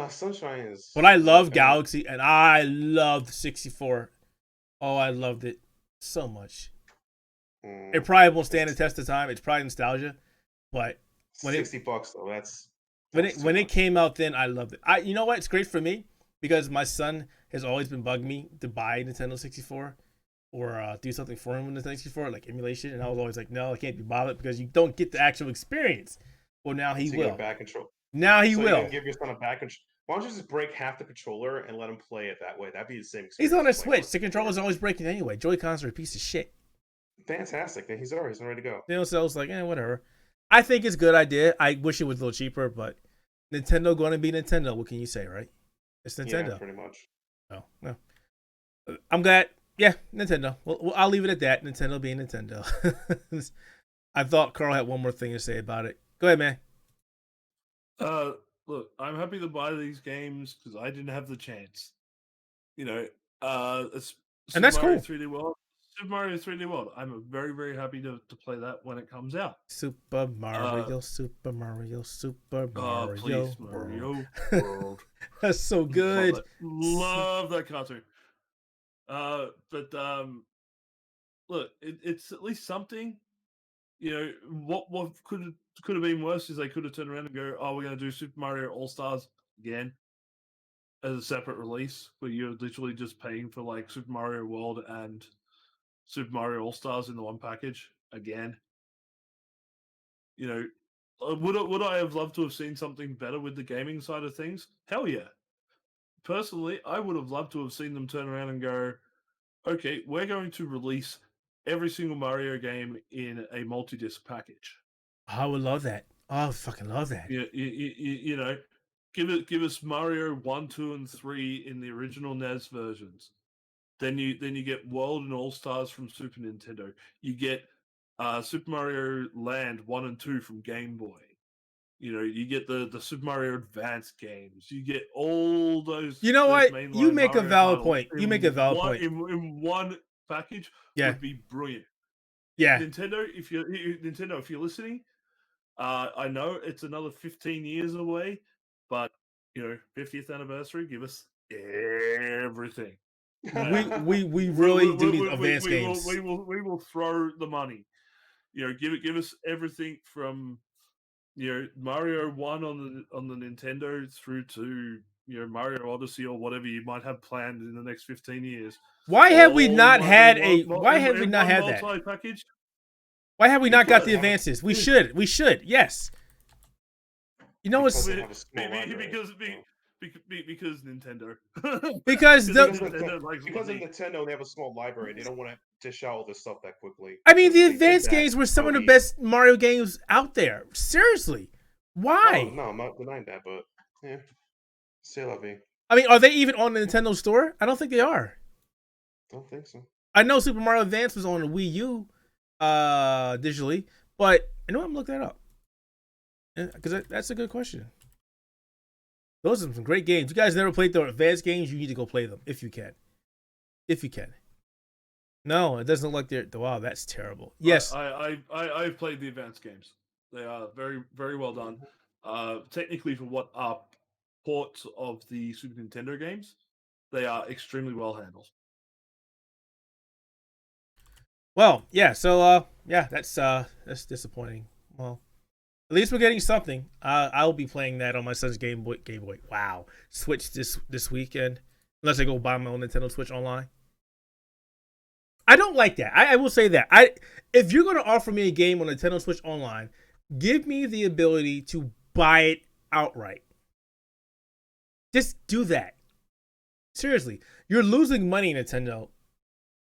Sunshine is. But I love Galaxy and I loved 64. Oh, I loved it so much. It probably won't stand the test of time. It's probably nostalgia, but when $60 though, that's when it came out. Then I loved it. You know what? It's great for me. Because my son has always been bugging me to buy Nintendo 64. or do something for him in the 64, like emulation. And I was always like, no, I can't be bothered because you don't get the actual experience. Well, now he So you will. get a back control. Now he So will. you can give your son a back control. Why don't you just break half the controller and let him play it that way? That'd be the same experience. He's on a as playing Switch. The controller's always breaking anyway. Joy-Cons are a piece of shit. Fantastic. Then he's ready to go. You know, so I was like, whatever. I think it's a good idea. I wish it was a little cheaper, but Nintendo going to be Nintendo. What can you say, right? It's Nintendo. Yeah, pretty much. Oh, no. I'm glad. Yeah, Nintendo. Well, I'll leave it at that. Nintendo being Nintendo. I thought Carl had one more thing to say about it. Go ahead, man. Look, I'm happy to buy these games because I didn't have the chance. You know, it's And that's Mario cool. 3D World. Super Mario 3D World. I'm very, very happy to play that when it comes out. Super Mario, Super Mario, Super Mario. Please, Mario World. That's so good. Love that cartoon. But look, it's at least something. You know, what could have been worse is they could have turned around and go, "Oh, we're going to do Super Mario All Stars again as a separate release, where you're literally just paying for like Super Mario World and Super Mario All Stars in the one package again." You know, would I have loved to have seen something better with the gaming side of things? Hell yeah. Personally, I would have loved to have seen them turn around and go, "Okay, we're going to release every single Mario game in a multi-disc package." I would love that. Oh, I would fucking love that. You know, give us Mario 1, 2, and 3 in the original NES versions. Then you get World and All Stars from Super Nintendo. You get Super Mario Land 1 and 2 from Game Boy. You know, you get the Super Mario Advance games. You get all those. You know what? Mainline You make Mario a valid titles point. You make a valid point. In one package would be brilliant. Yeah. Nintendo, if you're listening, I know it's another 15 years away, but you know, 50th anniversary, give us everything. We really do need advanced games. We will throw the money. You know, give us everything from Mario 1 on the Nintendo through to Mario Odyssey or whatever you might have planned in the next 15 years. Why have we not had that? Package? Why have we not got the advances? We should. Yes. You know what's because Nintendo. because Nintendo, they have a small library. They don't want to dish out all this stuff that quickly. I mean, the advanced games were some of the best Mario games out there. Seriously, why? Oh, no, I'm not denying that, but yeah, c'est la vie. I mean, are they even on the Nintendo Store? I don't think they are. Don't think so. I know Super Mario Advance was on the Wii U, digitally, but I know I'm looking that up. Because that's a good question. Those are some great games. You guys never played the advanced games? You need to go play them if you can. No, it doesn't look like they're. Wow, that's terrible. Yes, I've played the advanced games. They are very, very well done. Technically, for what are ports of the Super Nintendo games, they are extremely well handled. Well, yeah. So, that's disappointing. Well, at least we're getting something. I'll be playing that on my son's Game Boy. Wow, Switch this weekend. Unless I go buy my own Nintendo Switch online. I don't like that. I will say that. If you're going to offer me a game on Nintendo Switch online, give me the ability to buy it outright. Just do that. Seriously, you're losing money, Nintendo,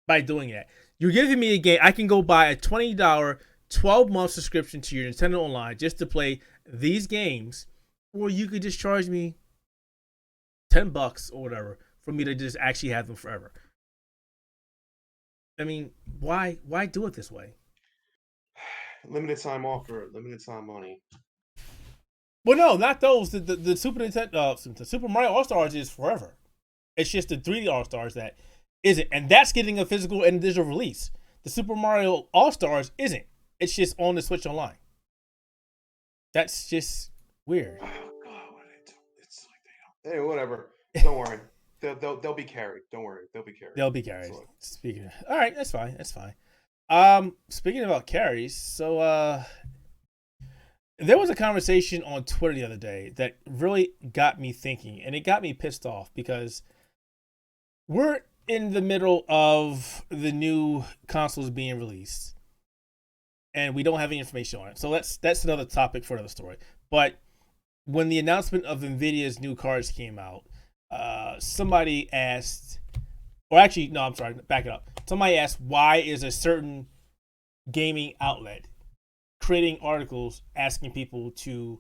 by doing that. You're giving me a game. I can go buy a $20 12-month subscription to your Nintendo Online just to play these games, or you could just charge me $10 or whatever for me to just actually have them forever. I mean, why do it this way? Limited time offer, limited time money. Well, no, not those. The Super Nintendo, the Super Mario All Stars is forever. It's just the 3D All Stars that isn't, and that's getting a physical and digital release. The Super Mario All Stars isn't. It's just on the Switch Online. That's just weird. Oh God, what did they do? It's like they don't. Hey, whatever. Don't worry. They'll be carried. Don't worry. They'll be carried. They'll be carried. So, Speaking of, all right, that's fine. Speaking about carries, so there was a conversation on Twitter the other day that really got me thinking, and it got me pissed off because we're in the middle of the new consoles being released, and we don't have any information on it. So that's another topic for another story. But when the announcement of Nvidia's new cards came out, somebody asked, or actually, no, I'm sorry, back it up. Somebody asked, why is a certain gaming outlet creating articles asking people to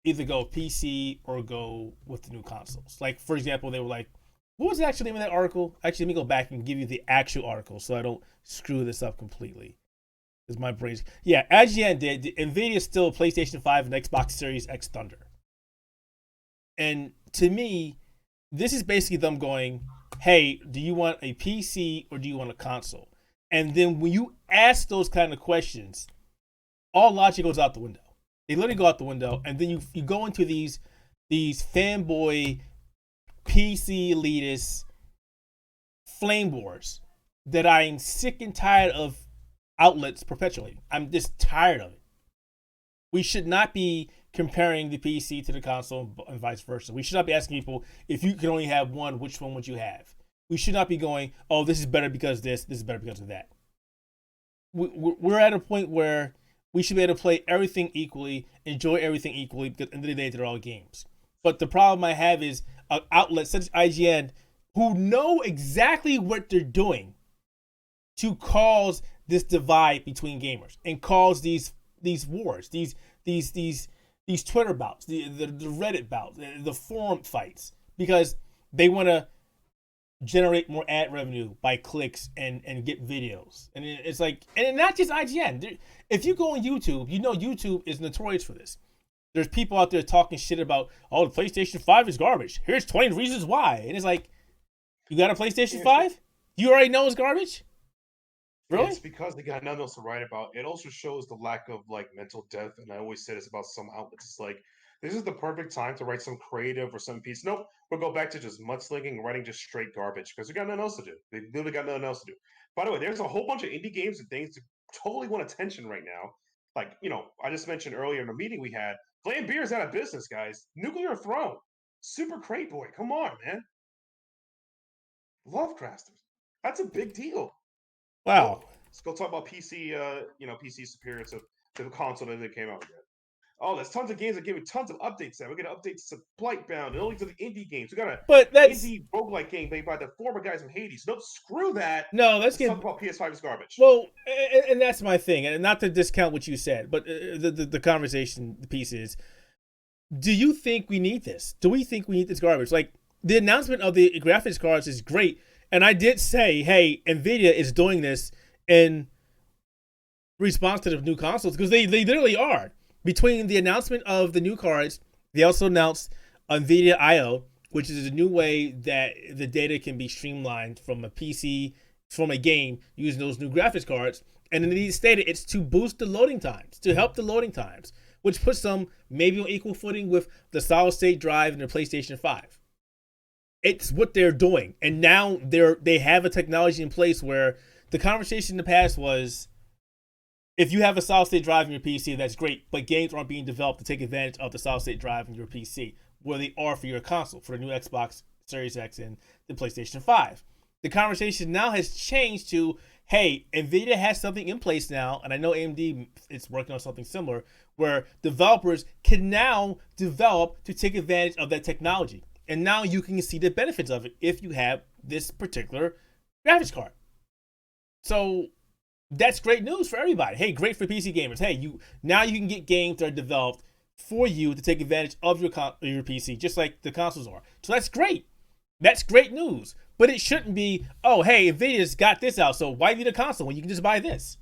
either go PC or go with the new consoles? Like, for example, they were like, what was the actual name of that article? Actually, let me go back and give you the actual article so I don't screw this up completely. Because my brain's... Yeah, IGN did. Nvidia is still PlayStation 5 and Xbox Series X Thunder. And to me, this is basically them going, hey, do you want a PC or do you want a console? And then when you ask those kind of questions, all logic goes out the window. They literally go out the window, and then you go into these fanboy PC elitist flame wars that I'm sick and tired of outlets perpetuating. I'm just tired of it. We should not be comparing the PC to the console and vice versa. We should not be asking people, if you can only have one, which one would you have? We should not be going, oh, this is better because this is better because of that. We're at a point where we should be able to play everything equally, enjoy everything equally, because at the end of the day, they're all games. But the problem I have is outlets such as IGN, who know exactly what they're doing to cause this divide between gamers and cause these wars, these Twitter bouts, the Reddit bouts, the forum fights, because they want to generate more ad revenue by clicks and get videos. And it's like, and not just IGN. If you go on YouTube, you know YouTube is notorious for this. There's people out there talking shit about, oh, the PlayStation 5 is garbage. Here's 20 reasons why. And it's like, you got a PlayStation 5? You already know it's garbage? Really? It's because they got nothing else to write about. It also shows the lack of like mental depth. And I always say this about some outlets. It's like, this is the perfect time to write some creative or some piece. Nope, we'll go back to just mudslinging and writing just straight garbage because we got nothing else to do. They literally got nothing else to do. By the way, there's a whole bunch of indie games and things that totally want attention right now. Like, I just mentioned earlier in the meeting we had, Flame Beer's out of business, guys. Nuclear Throne. Super Crate Boy. Come on, man. Lovecrafters. That's a big deal. Wow. Well, let's go talk about PC, PC superior to the console that they came out with. Oh, there's tons of games that give me tons of updates now. We're getting updates to Blightbound and only to the indie games. We got a indie roguelike game made by the former guys from Hades. Nope, screw that. No, let's talk about PS5 is garbage. Well, and that's my thing. And not to discount what you said, but the conversation piece is, do you think we need this? Do we think we need this garbage? Like, the announcement of the graphics cards is great. And I did say, hey, Nvidia is doing this in response to the new consoles, because they literally are. Between the announcement of the new cards, they also announced Nvidia IO, which is a new way that the data can be streamlined from a PC, from a game, using those new graphics cards. And then they stated it's to boost the loading times, to help the loading times, which puts them maybe on equal footing with the solid state drive and the PlayStation 5. It's what they're doing. And now they have a technology in place where the conversation in the past was, if you have a solid state drive in your PC, that's great, but games aren't being developed to take advantage of the solid state drive in your PC, where they are for your console, for the new Xbox Series X and the PlayStation 5. The conversation now has changed to, hey, Nvidia has something in place now, and I know AMD is working on something similar, where developers can now develop to take advantage of that technology. And now you can see the benefits of it if you have this particular graphics card. So that's great news for everybody. Hey, great for PC gamers. Hey, now you can get games that are developed for you to take advantage of your PC, just like the consoles are. So that's great. That's great news. But it shouldn't be, oh, hey, Nvidia's got this out, so why need a console when you can just buy this?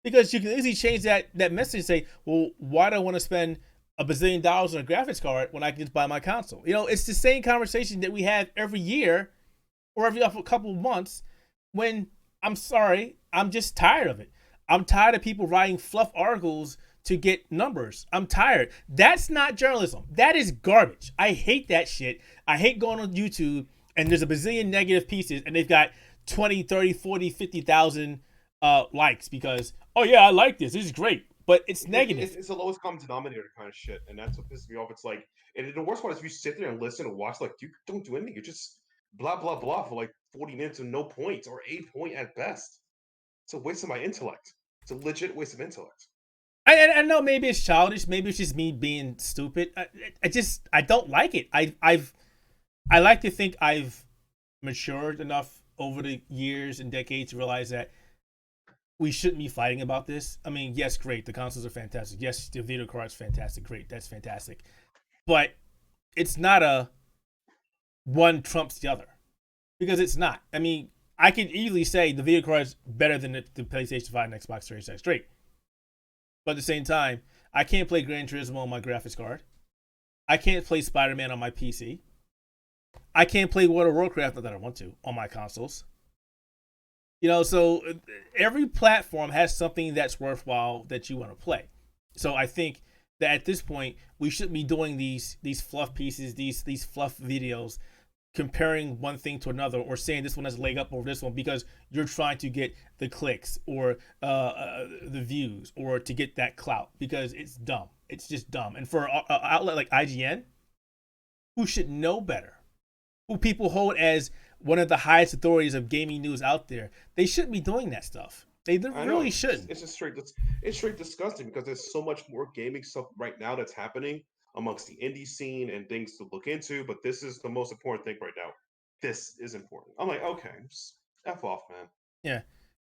Because you can easily change that message and say, well, why do I want to spend $1 bazillion on a graphics card when I can just buy my console? It's the same conversation that we have every year or every couple of months when, I'm sorry, I'm just tired of it. I'm tired of people writing fluff articles to get numbers. I'm tired. That's not journalism. That is garbage. I hate that shit. I hate going on YouTube and there's a bazillion negative pieces and they've got 20, 30, 40, 50,000 likes because, oh yeah, I like this. This is great. But it's negative. It's the lowest common denominator kind of shit. And that's what pisses me off. It's like, and the worst part is if you sit there and listen and watch, like, you don't do anything. You're just blah blah blah for like 40 minutes and no points or a point at best. It's a waste of my intellect. It's a legit waste of intellect. I know maybe it's childish. Maybe it's just me being stupid. I don't like it. I like to think I've matured enough over the years and decades to realize that we shouldn't be fighting about this. I mean, yes, great. The consoles are fantastic. Yes, the video card's fantastic. Great. That's fantastic. But it's not a one trumps the other because it's not. I mean, I can easily say the video card's better than the PlayStation 5 and Xbox Series X. Great. But at the same time, I can't play Gran Turismo on my graphics card. I can't play Spider-Man on my PC. I can't play World of Warcraft, not that I want to, on my consoles. You know, so every platform has something that's worthwhile that you want to play. So I think that at this point we shouldn't be doing these fluff pieces, these fluff videos, comparing one thing to another or saying this one has a leg up over this one because you're trying to get the clicks or the views or to get that clout because it's dumb. It's just dumb. And for an outlet like IGN, who should know better, who people hold as one of the highest authorities of gaming news out there, they shouldn't be doing that stuff. They really shouldn't. It's just straight disgusting because there's so much more gaming stuff right now that's happening amongst the indie scene and things to look into. But this is the most important thing right now. This is important. I'm like, okay, just F off, man. Yeah.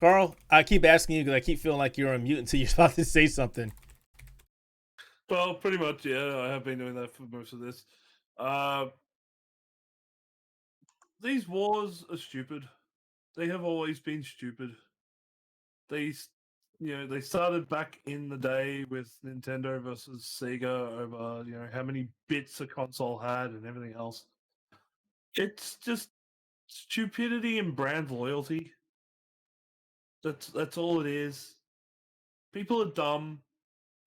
Carl, I keep asking you because I keep feeling like you're on mute until you're about to say something. Well, pretty much, yeah. I have been doing that for most of this. These wars are stupid. They have always been stupid. They started back in the day with Nintendo versus Sega over, how many bits a console had and everything else. It's just stupidity and brand loyalty. That's all it is. People are dumb.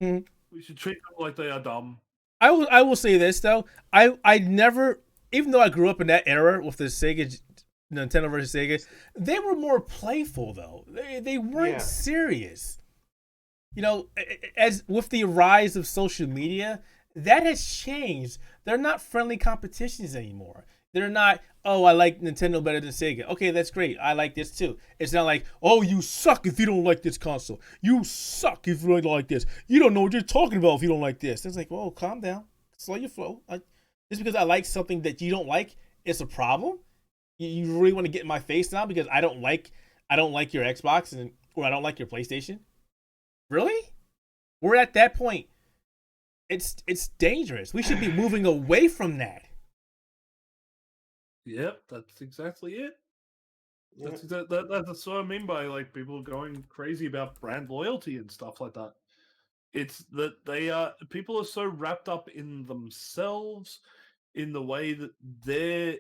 Hmm. We should treat them like they are dumb. I will say this though. I never, even though I grew up in that era with the Sega, Nintendo versus Sega, they were more playful though. They weren't serious. You know, as with the rise of social media, that has changed. They're not friendly competitions anymore. They're not, oh, I like Nintendo better than Sega. Okay, that's great. I like this too. It's not like, oh, you suck if you don't like this console. You suck if you don't like this. You don't know what you're talking about if you don't like this. It's like, whoa, calm down. Slow your flow. Just because I like something that you don't like, it's a problem. You really want to get in my face now because I don't like your Xbox or I don't like your PlayStation? Really? We're at that point. It's dangerous. We should be moving away from that. Yep, that's exactly it. Yeah. That's what I mean by like people going crazy about brand loyalty and stuff like that. It's that people are so wrapped up in themselves, in the way that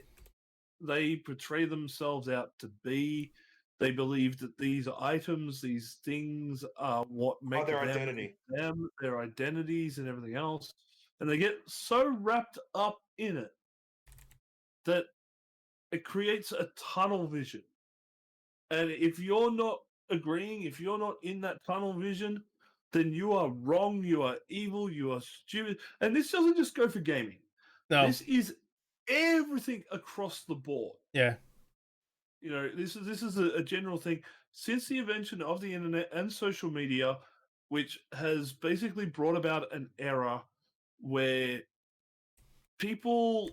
they portray themselves out to be. They believe that these items, these things, are what make their them identity. them, their identities, and everything else, and they get so wrapped up in it that it creates a tunnel vision. And if you're not agreeing, if you're not in that tunnel vision, then you are wrong, you are evil, you are stupid. And this doesn't just go for gaming. No. This is everything across the board. Yeah. This is a general thing. Since the invention of the internet and social media, which has basically brought about an era where people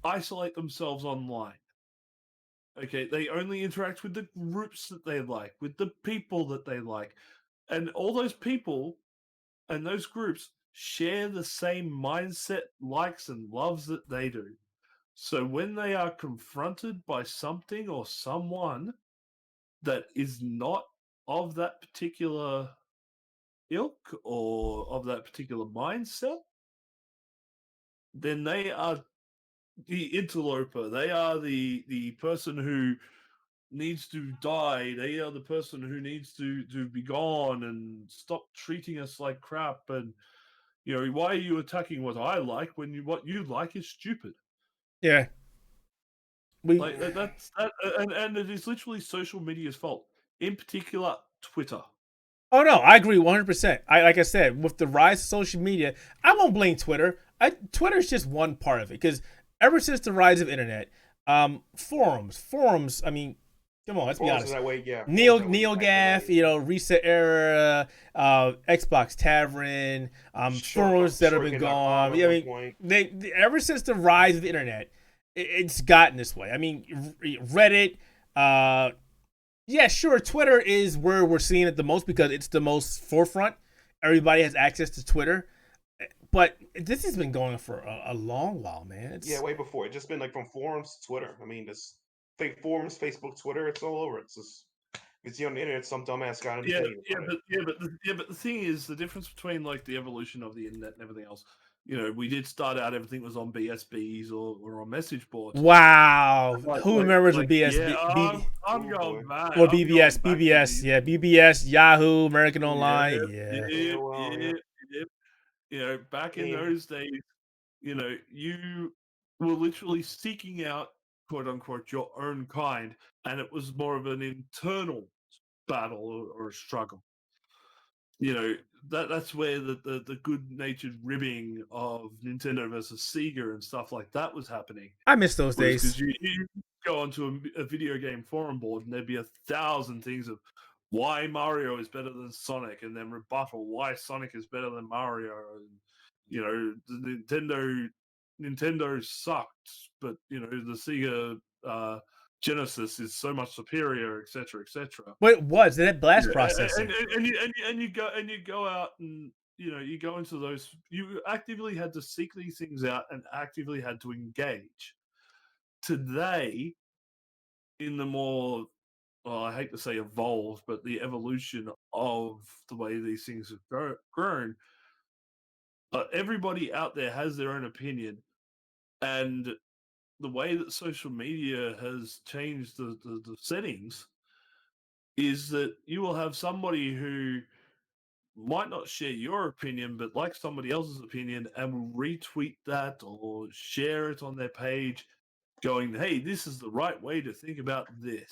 isolate themselves online. Okay, they only interact with the groups that they like, with the people that they like. And all those people and those groups share the same mindset, likes, and loves that they do. So when they are confronted by something or someone that is not of that particular ilk or of that particular mindset, then they are the interloper. They are the person who needs to die. They are the person who needs to be gone and stop treating us like crap. And why are you attacking what I like when what you like is stupid? Yeah. Like that's that, and it is literally social media's fault. In particular, Twitter. Oh no, I agree 100%. Like I said, with the rise of social media, I won't blame Twitter. Twitter's just one part of it because ever since the rise of internet, Forums. I mean, come on, let's be Forums are honest. that way, yeah. Neo Forums are that way back in the NeoGaf, day. Reset Era, Xbox Tavern, forums that have been Shortcut.com gone. at Yeah, I one mean, point. they ever since the rise of the internet, it's gotten this way. I mean, Reddit, yeah, sure. Twitter is where we're seeing it the most because it's the most forefront. Everybody has access to Twitter, but this has been going for a long while, man. Yeah, It's way before. It's just been like from forums to Twitter. I mean, this fake forums, Facebook, Twitter, it's all over. It's just it's on the internet. Some dumbass got an Yeah, opinion yeah, about it. but the thing is, the difference between like the evolution of the internet and everything else. We did start out everything was on BSBs or on message boards. wow. Who remembers a Yeah, I'm Oh boy. going back. or I'm BBS, going back to BBS, these. yeah, BBS, Yahoo, American Yeah, Online, yeah. yeah, AOL, yeah. yeah. Back in AIM. those days, you were literally seeking out quote unquote your own kind, and it was more of an internal battle or a struggle. That's where the good natured ribbing of Nintendo versus Sega and stuff like that was happening. I miss those Was days. because you go onto a video game forum board and there'd be 1,000 things of why Mario is better than Sonic, and then rebuttal why Sonic is better than Mario, and the Nintendo sucked, but the Sega Genesis is so much superior, etc., etc. What it was that blast Yeah, processing? and you go out and you go into those. You actively had to seek these things out and actively had to engage. Today, in the more I hate to say evolved, but the evolution of the way these things have grown, everybody out there has their own opinion, and the way that social media has changed the settings is that you will have somebody who might not share your opinion, but like somebody else's opinion and will retweet that or share it on their page, going, hey, this is the right way to think about this.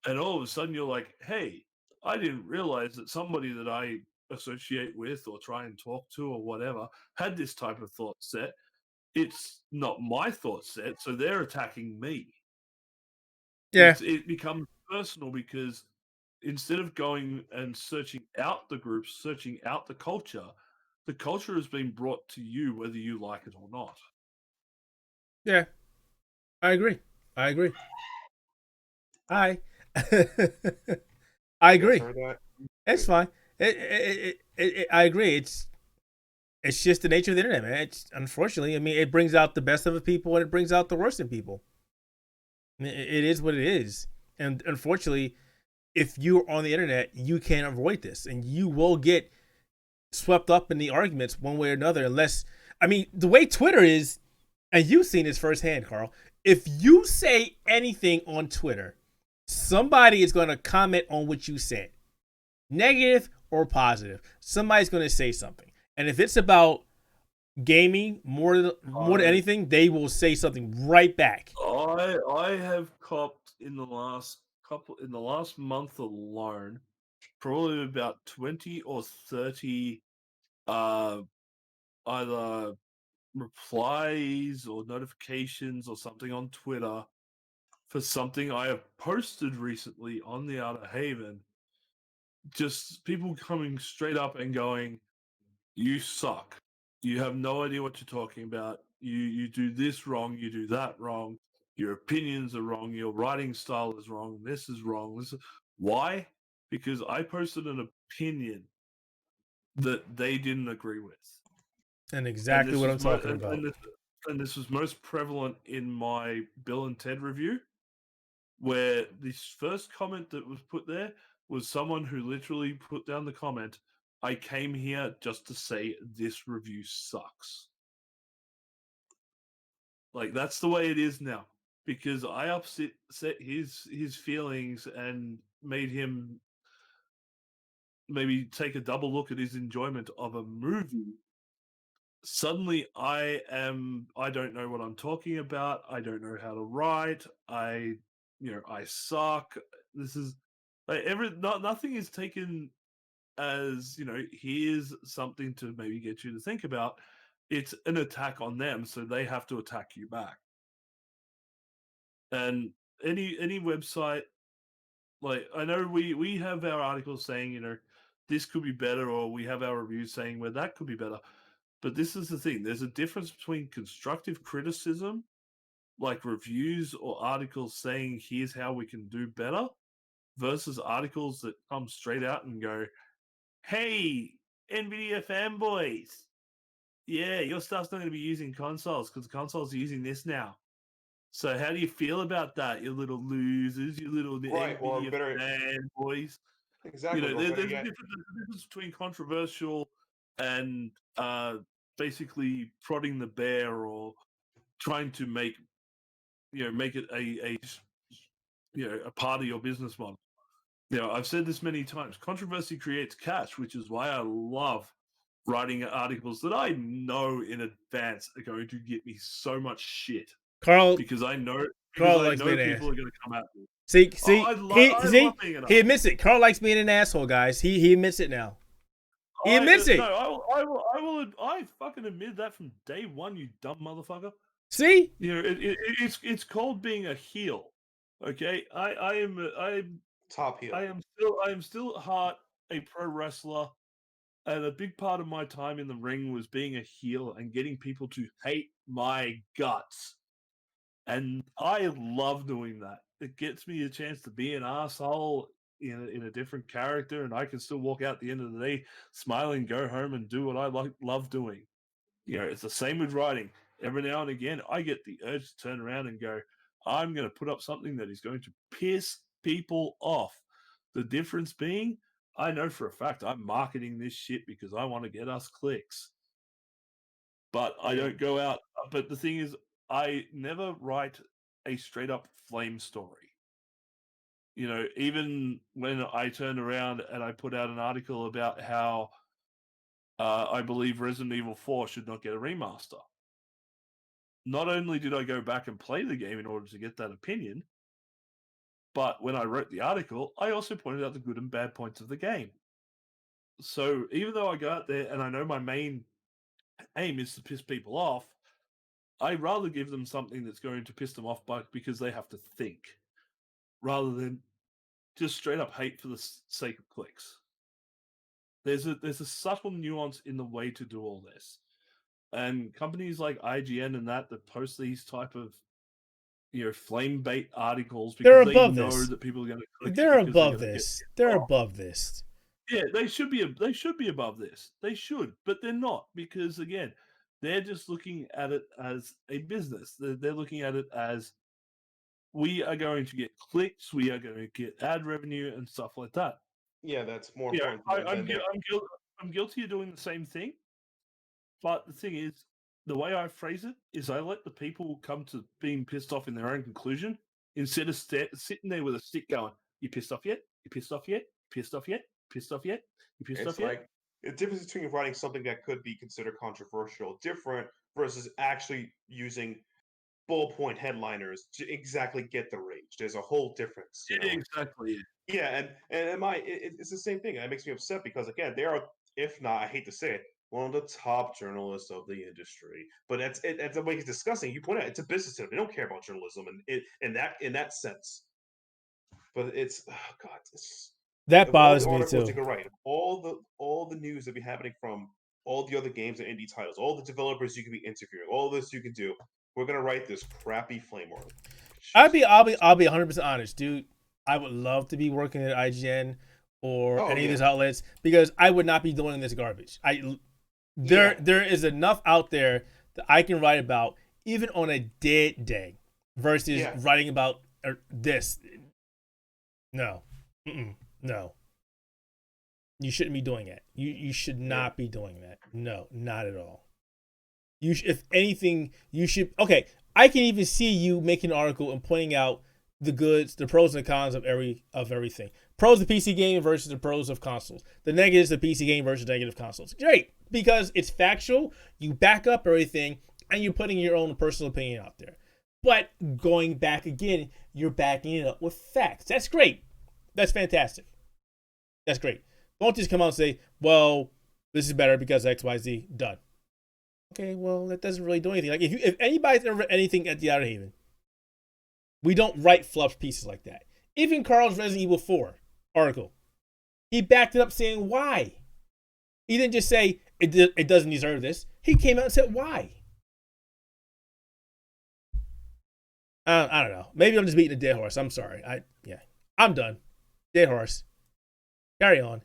And all of a sudden you're like, hey, I didn't realize that somebody that I associate with or try and talk to or whatever had this type of thought set. It's not my thought set, so they're attacking me. Yeah, It becomes personal because instead of going and searching out the groups, searching out the culture has been brought to you whether you like it or not. yeah, I agree. I agree. I I You guys agree. heard that? It's fine. I agree. It's just the nature of the internet, man. It's unfortunately, I mean, it brings out the best of the people and it brings out the worst in people. It is what it is, and unfortunately, if you're on the internet, you can't avoid this, and you will get swept up in the arguments one way or another. Unless, I mean, the way Twitter is, and you've seen this firsthand, Carl. If you say anything on Twitter, somebody is going to comment on what you said, negative or positive. Somebody's going to say something, and if it's about gaming more than anything, they will say something right back. I have copped in the last month alone probably about 20 or 30 uh either replies or notifications or something on Twitter for something I have posted recently on the Outerhaven. Just people coming straight up and going, "You suck. You have no idea what you're talking about. You do this wrong. You do that wrong. Your opinions are wrong. Your writing style is wrong. This is wrong. Why? Because I posted an opinion that they didn't agree with, And and exactly this what was I'm talking about. and this was most prevalent in my Bill and Ted review, where this first comment that was put there was someone who literally put down the comment, I came here just to say this review sucks. Like that's the way it is now. Because I upset his feelings and made him maybe take a double look at his enjoyment of a movie. Suddenly I don't know what I'm talking about. I don't know how to write. I suck. This is like nothing is taken as, here's something to maybe get you to think about. It's an attack on them, so they have to attack you back. And any website, like I know we have our articles saying, this could be better, or we have our reviews saying where that could be better. But this is the thing: there's a difference between constructive criticism, like reviews or articles saying here's how we can do better, versus articles that come straight out and go, "Hey, Nvidia fanboys, yeah, your stuff's not going to be using consoles because consoles are using this now. So how do you feel about that, you little losers, you little Right. Or Nvidia better, fanboys?" exactly. Or better There's yet, a difference between controversial and basically prodding the bear or trying to make it a part of your business model. I've said this many times. Controversy creates cash, which is why I love writing articles that I know in advance are going to get me so much shit Carl because I know likes being an people ass. are going to come at me. See, Oh, I love being an he asshole. admits it. Carl likes being an asshole, guys. He admits it now. He admits it. No, I fucking admit that from day one, you dumb motherfucker. See, It's called being a heel. Okay, top heel. I am still at heart a pro wrestler, and a big part of my time in the ring was being a heel and getting people to hate my guts. And I love doing that. It gets me a chance to be an asshole in a different character, and I can still walk out at the end of the day smiling, go home, and do what I love doing. It's the same with writing. Every now and again, I get the urge to turn around and go, I'm going to put up something that is going to piss people off. The difference being, I know for a fact I'm marketing this shit because I want to get us clicks. But I don't go out. But the thing is, I never write a straight up flame story. Even when I turned around and I put out an article about how I believe Resident Evil 4 should not get a remaster. Not only did I go back and play the game in order to get that opinion, but when I wrote the article, I also pointed out the good and bad points of the game. So even though I go out there and I know my main aim is to piss people off, I'd rather give them something that's going to piss them off because they have to think, rather than just straight up hate for the sake of clicks. There's a subtle nuance in the way to do all this, and companies like IGN and that post these type of flame bait articles they're because they above know this. that people are going to click They're it because they're above going to this. get They're off. above this. Yeah, they should be above this. They should, but they're not because again, they're just looking at it as a business. They're looking at it as we are going to get clicks, we are going to get ad revenue and stuff like that. Yeah, that's more important to them I'm guilty of doing the same thing, but the thing is, the way I phrase it is I let the people come to being pissed off in their own conclusion instead of sitting there with a stick going, "You pissed off yet? You pissed off yet? Pissed off yet? Pissed off yet? You pissed It's off yet?" like the difference between writing something that could be considered controversial, different, versus actually using bullet point headliners to exactly get the rage. There's a whole difference, Exactly. Yeah, it's the same thing. And it makes me upset because again, they are, if not, I hate to say it, one of the top journalists of the industry. But that's the way he's discussing. You point out it's a business to them. They don't care about journalism in that sense. But it's oh god, That of all bothers the me articles too. you can write, all the news that be happening from all the other games and indie titles, all the developers you could be interviewing, all this you could do. We're gonna write this crappy flame article. I'll be 100% honest, dude. I would love to be working at IGN or Oh any of yeah, these outlets because I would not be doing this garbage. There is enough out there that I can write about even on a dead day versus yeah. writing about this. No, no. You shouldn't be doing that. You should not be doing that. No, not at all. If anything, you should. Okay, I can even see you making an article and pointing out the goods, the pros and cons of everything. Pros of PC game versus the pros of consoles. The negatives of PC game versus negative consoles. Great, because it's factual. You back up everything, and you're putting your own personal opinion out there. But going back again, you're backing it up with facts. That's great. That's fantastic. That's great. Don't just come out and say, "Well, this is better because X, Y, Z." Done. Okay, well, that doesn't really do anything. Like if anybody's ever read anything at the Outerhaven, We don't write fluff pieces like that. Even Carl's Resident Evil 4 article, he backed it up saying why. He didn't just say it doesn't deserve this. He came out and said why. I don't know. Maybe I'm just beating a dead horse. I'm sorry. I'm done. Dead horse. Carry on.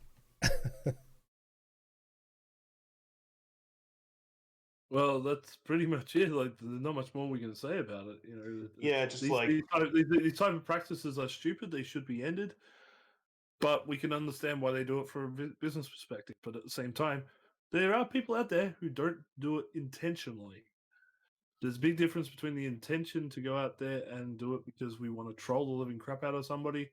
Well, that's pretty much it. Like, there's not much more we can say about it. You know, Yeah, just these, like these type of practices are stupid. They should be ended. But we can understand why they do it from a business perspective. But at the same time, there are people out there who don't do it intentionally. There's a big difference between the intention to go out there and do it because we want to troll the living crap out of somebody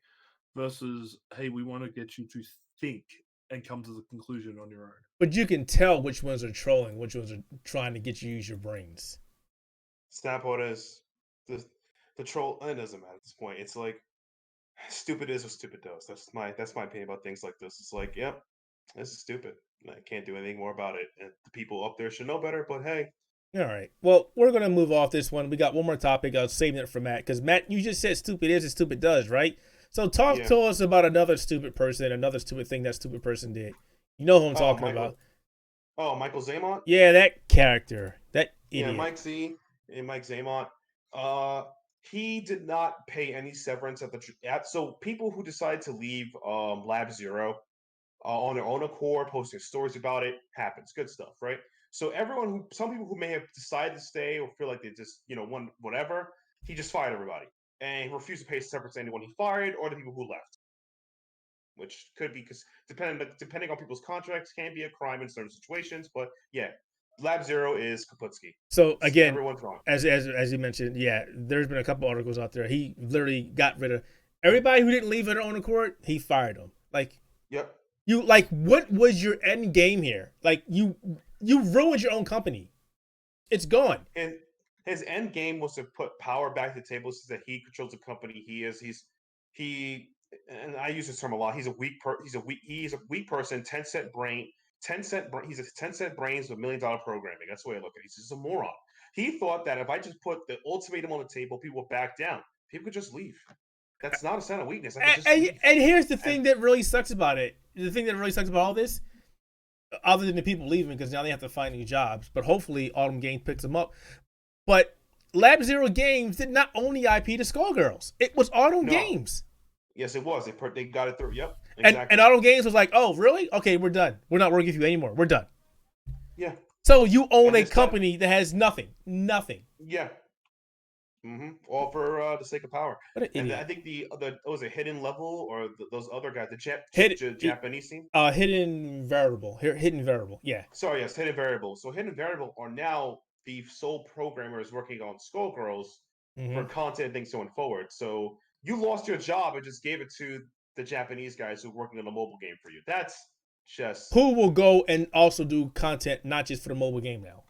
versus, hey, we want to get you to think and come to the conclusion on your own. But you can tell which ones are trolling, which ones are trying to get you to use your brains. snap orders, the troll. It doesn't matter at this point. It's like stupid is what stupid does. That's my opinion about things like this. It's like, yep, this is stupid. I can't do anything more about it. And the people up there should know better. But hey, All right. Well, we're going to move off this one. We got one more topic. I was saving it for Matt because, Matt, you just said stupid is and stupid does, right? So talk to us about another stupid person, another stupid thing that stupid person did. You know who I'm talking about. Oh, Michael Zaymont? Yeah, that character. That idiot. Yeah, Mike Zaymont. He did not pay any severance so people who decide to leave Lab Zero on their own accord, posting stories about it, happens. Good stuff, right? So some people who may have decided to stay or feel like they just, whatever, he just fired everybody. And he refused to pay severance to anyone he fired or the people who left. Which could be because depending on people's contracts, can be a crime in certain situations. But yeah, Lab Zero is Kaputski. So again, everyone's wrong. As you mentioned, yeah, there's been a couple articles out there. He literally got rid of everybody who didn't leave on their own accord. He fired them. Like, yep. What was your end game here? Like, you ruined your own company. It's gone. And his end game was to put power back to the table so that he controls the company. And I use this term a lot. He's a weak person. 10-cent brain. He's a 10-cent brains with $1 million programming. That's the way I look at it. He's just a moron. He thought that if I just put the ultimatum on the table, people would back down. People could just leave. That's not a sign of weakness. And here's the thing that really sucks about it. The thing that really sucks about all this, other than the people leaving, because now they have to find new jobs. But hopefully, Autumn Games picks them up. But Lab Zero Games did not own the IP to Skullgirls. It was Autumn Games. Yes, it was. They got it through. Yep. Exactly. And Autumn Games was like, "Oh, really? Okay, we're done. We're not working with you anymore. We're done." Yeah. So you own a company that has nothing. Yeah. All for the sake of power. What an idiot. And I think the was a Hidden Level or those other guys, the Japanese team. Hidden Variable. Hidden Variable. Yeah. Sorry, yes, Hidden Variable. So Hidden Variable are now the sole programmers working on Skullgirls for content and things going forward. So you lost your job and just gave it to the Japanese guys who are working on a mobile game for you. That's just who will go and also do content not just for the mobile game now.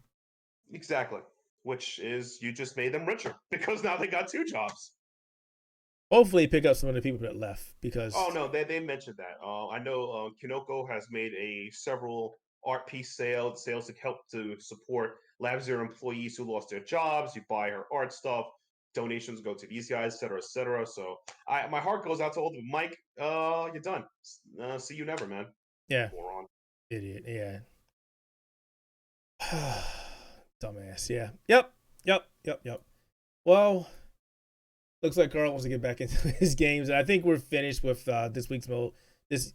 Exactly. Which is you just made them richer because now they got 2 jobs. Hopefully pick up some of the people that left because they mentioned that. I know Kinoko has made several art piece sales to help to support Lab Zero employees who lost their jobs. You buy her art stuff, donations go to these guys, et cetera, et cetera. So my heart goes out to all of them. Mike, you're done. See you never, man. Yeah. Moron. Idiot. Yeah. Dumbass. Yeah. Yep. Well, looks like Carl wants to get back into his games. And I think we're finished with this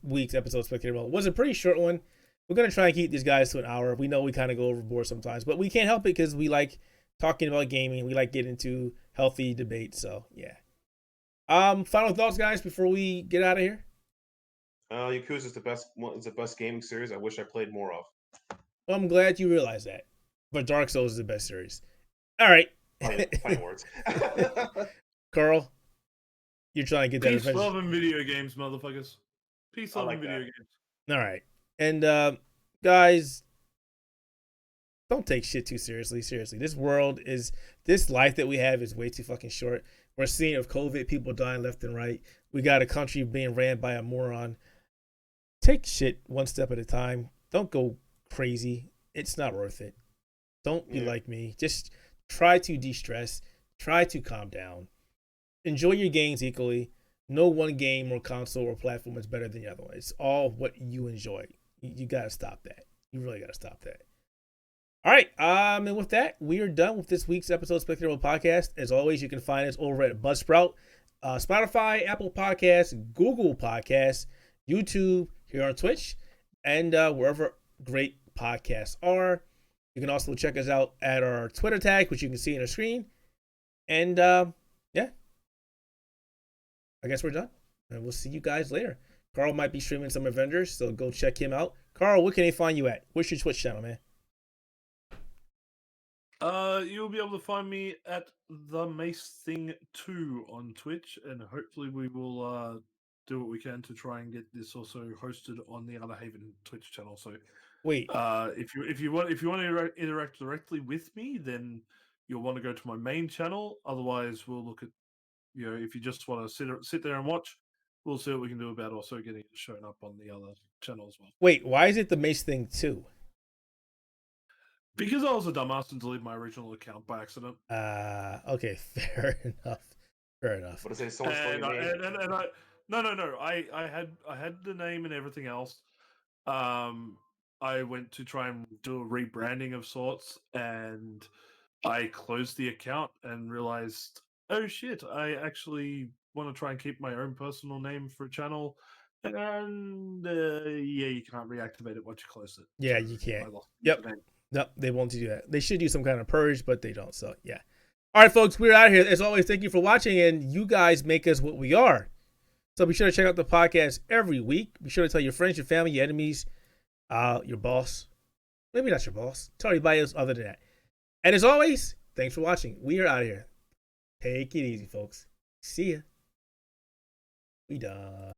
week's episode of Spectator Mode. It was a pretty short one. We're going to try and keep these guys to an hour. We know we kind of go overboard sometimes, but we can't help it because we like talking about gaming. We like getting into healthy debate. So, yeah. Final thoughts, guys, before we get out of here? Yakuza is the best gaming series I wish I played more of. Well, I'm glad you realize that. But Dark Souls is the best series. All right. Fine words. Carl, you're trying to get that. Peace, love, and video games, motherfuckers. Peace, love, and video games. All right. And guys, don't take shit too seriously. Seriously, this life that we have is way too fucking short. We're seeing of COVID, people dying left and right. We got a country being ran by a moron. Take shit one step at a time. Don't go crazy. It's not worth it. Don't be like me. Just try to de-stress. Try to calm down. enjoy your games equally. No one game or console or platform is better than the other one. It's all what you enjoy. You gotta stop that. You really gotta stop that. All right. And with that, we are done with this week's episode of Spectator Podcast. As always, you can find us over at Buzzsprout, Spotify, Apple Podcasts, Google Podcasts, YouTube, here on Twitch, and wherever great podcasts are. You can also check us out at our Twitter tag, which you can see on the screen. And yeah, I guess we're done. And we'll see you guys later. Carl might be streaming some Avengers, so go check him out. Carl, where can they find you at? What's your Twitch channel, man? You'll be able to find me at the Mace Thing 2 on Twitch, and hopefully we will do what we can to try and get this also hosted on the Outerhaven Twitch channel. So, Wait, if you want to interact directly with me, then you'll want to go to my main channel. Otherwise, we'll look at if you just want to sit there and watch, we'll see what we can do about also getting it shown up on the other channel as well. wait, why is it the Mace Thing too? Because I was a dumbass and deleted my original account by accident. Okay, fair enough. Fair enough. What is it? Someone stole your name? No. I had the name and everything else. I went to try and do a rebranding of sorts, and I closed the account and realized, oh shit, I actually want to try and keep my own personal name for a channel. And yeah, you can't reactivate it once you close it. Yeah, So you can't. I lost Yep. the name. Nope, they won't do that. They should do some kind of purge, but they don't. So yeah. All right, folks, we're out of here. As always, thank you for watching, and you guys make us what we are. So be sure to check out the podcast every week. Be sure to tell your friends, your family, your enemies, your boss. Maybe not your boss. Tell anybody else other than that. And as always, thanks for watching. We are out of here. Take it easy, folks. See ya. We done.